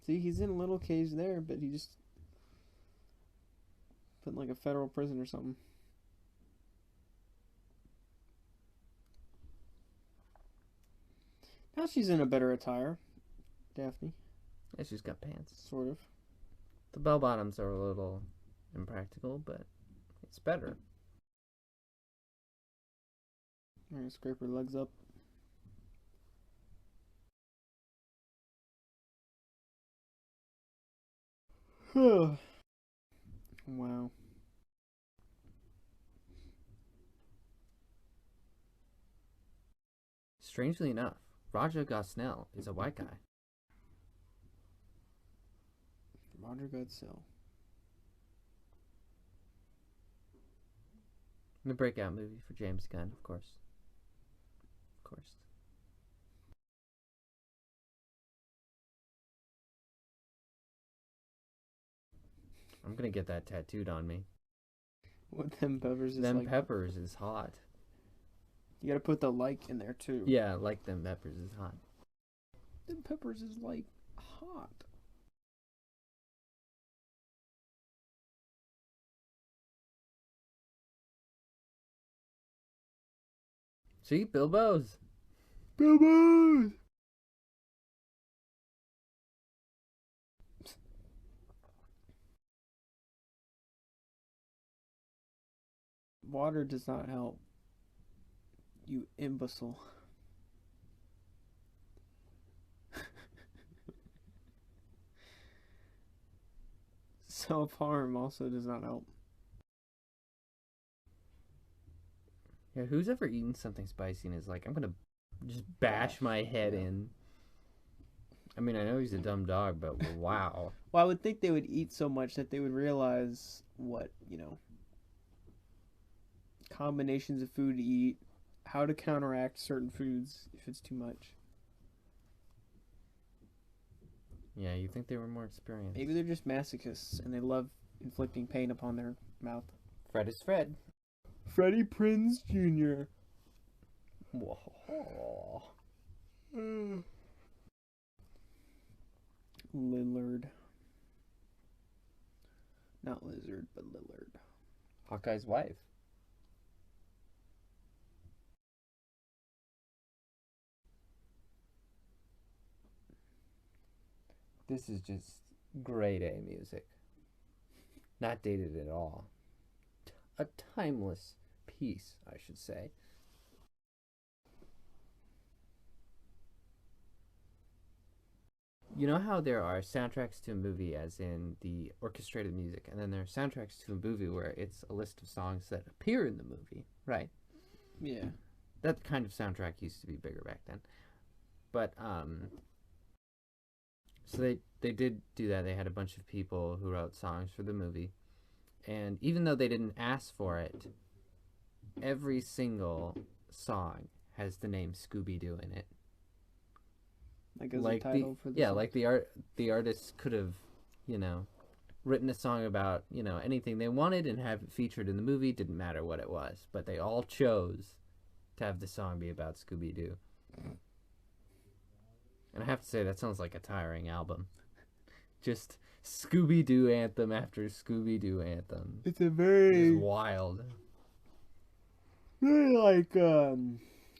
See, he's in a little cage there, but he just put in like a federal prison or something. Now she's in a better attire, Daphne. Yeah, she's got pants. Sort of. The bell bottoms are a little impractical, but it's better. Alright, scrape her legs up. Wow. Strangely enough, Raja Gosnell is a white guy. Roger Goodsill. The breakout movie for James Gunn, of course. Of course. I'm gonna get that tattooed on me. What them peppers is Them like. peppers is hot. You gotta put the like in there too. Yeah, like them peppers is hot. Them peppers is like hot. See, Bilbo's. Bilbo! Water does not help. You imbecile. Self-harm also does not help. Yeah, who's ever eaten something spicy and is like, I'm gonna just bash my head in? I mean, I know he's a dumb dog, but wow. Well, I would think they would eat so much that they would realize what, combinations of food to eat, how to counteract certain foods if it's too much. Yeah, you think they were more experienced. Maybe they're just masochists and they love inflicting pain upon their mouth. Fred is Fred. Freddie Prinze Jr. Whoa. Lillard. Not lizard, but Lillard. Hawkeye's wife. This is just grade A music. Not dated at all. A timeless piece, I should say. You know how there are soundtracks to a movie, as in the orchestrated music, and then there are soundtracks to a movie where it's a list of songs that appear in the movie, right? Yeah. That kind of soundtrack used to be bigger back then. But so they did do that. They had a bunch of people who wrote songs for the movie, and even though they didn't ask for it, every single song has the name Scooby Doo in it. Like as a title for the yeah, song. like the artists could have, written a song about anything they wanted and have it featured in the movie. Didn't matter what it was, but they all chose to have the song be about Scooby Doo. And I have to say, that sounds like a tiring album. Just Scooby Doo anthem after Scooby Doo anthem. It's a very It's wild. Very like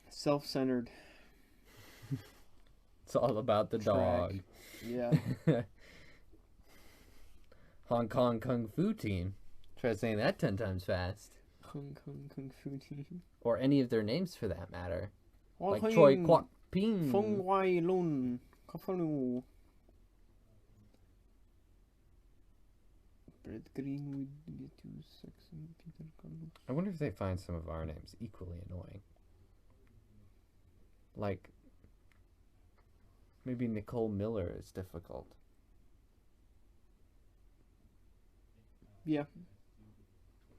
self-centered. It's all about the track. dog. Yeah. Hong Kong Kung Fu Team. Try saying that 10 times fast. Hong Kong Kung Fu Team. Or any of their names for that matter. Like Hong Choi Kwok Ping. Feng Wai Lun. Kafanu. Bread Greenwood. Too sexy. Peter Carlos. I wonder if they find some of our names equally annoying. Like, maybe Nicole Miller is difficult. Yeah.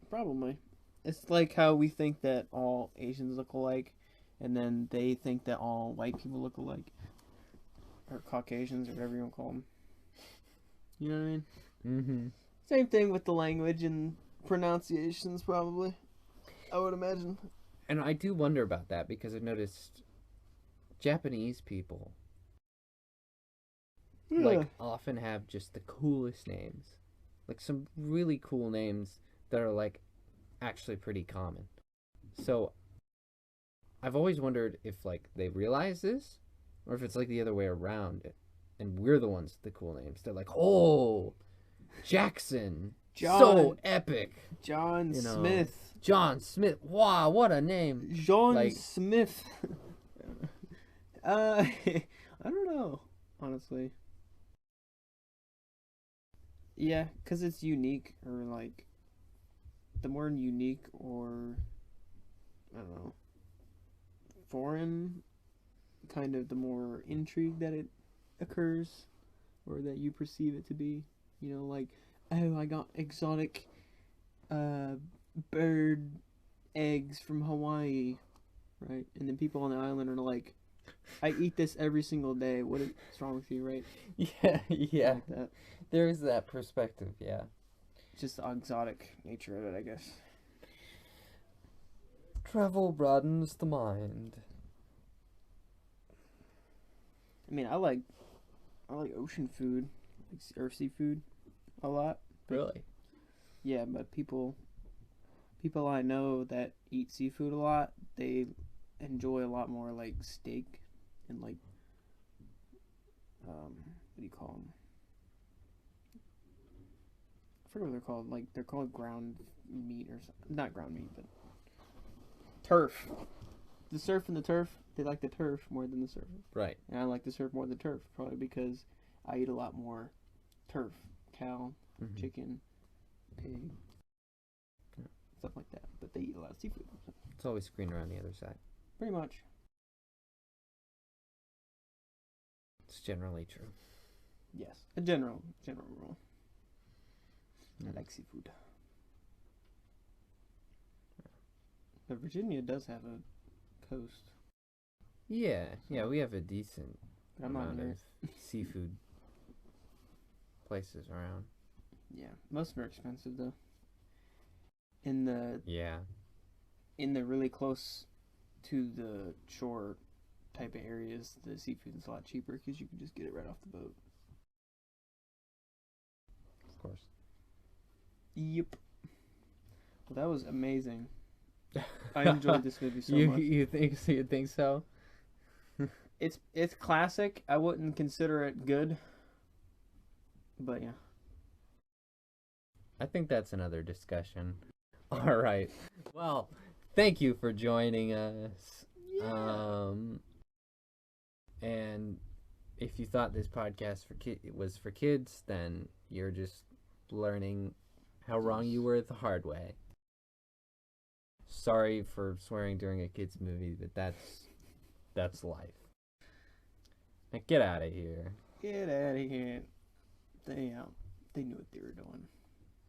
Probably. It's like how we think that all Asians look alike, and then they think that all white people look alike. Or Caucasians, or whatever you want to call them. You know what I mean? Mm-hmm. Same thing with the language and pronunciations, probably. I would imagine. And I do wonder about that, because I've noticed Japanese people like often have just the coolest names. Like some really cool names that are like actually pretty common. So I've always wondered if like they realize this, or if it's like the other way around, and we're the ones with the cool names. They're like, oh, Jackson, so epic. John Smith. John Smith. Wow, what a name. John Smith. I don't know, honestly. Yeah, because it's unique, or like, the more unique or, I don't know, foreign, kind of the more intrigue that it occurs, or that you perceive it to be. You know, like, oh, I got exotic bird eggs from Hawaii, right? And then people on the island are like, I eat this every single day. What's wrong with you, right? Yeah. Like that. There is that perspective, yeah. Just the exotic nature of it, I guess. Travel broadens the mind. I mean, I like ocean food, or seafood, a lot. Really? Yeah, but people I know that eat seafood a lot, they enjoy a lot more like steak and like what do you call them? I forget what they're called. Like they're called ground meat or something. Not ground meat, but turf. The surf and the turf. They like the turf more than the surf. Right. And I like the surf more than the turf, probably because I eat a lot more turf, cow, chicken, pig, stuff like that. But they eat a lot of seafood. So. It's always green around the other side. Pretty much. It's generally true. Yes, a general rule. I like seafood. But Virginia does have a coast. Yeah, we have a decent But I'm not amount near of seafood places around. Yeah, most of them are expensive though. Yeah. In the really close to the shore type of areas, the seafood is a lot cheaper because you can just get it right off the boat. Of course. Yep. Well, that was amazing. I enjoyed this movie so much. You think so? It's classic. I wouldn't consider it good. But yeah. I think that's another discussion. All right. Well, thank you for joining us. Yeah. And if you thought this podcast was for kids, then you're just learning how wrong you were the hard way. Sorry for swearing during a kids movie, but that's life. Now get out of here. Get out of here. They knew what they were doing.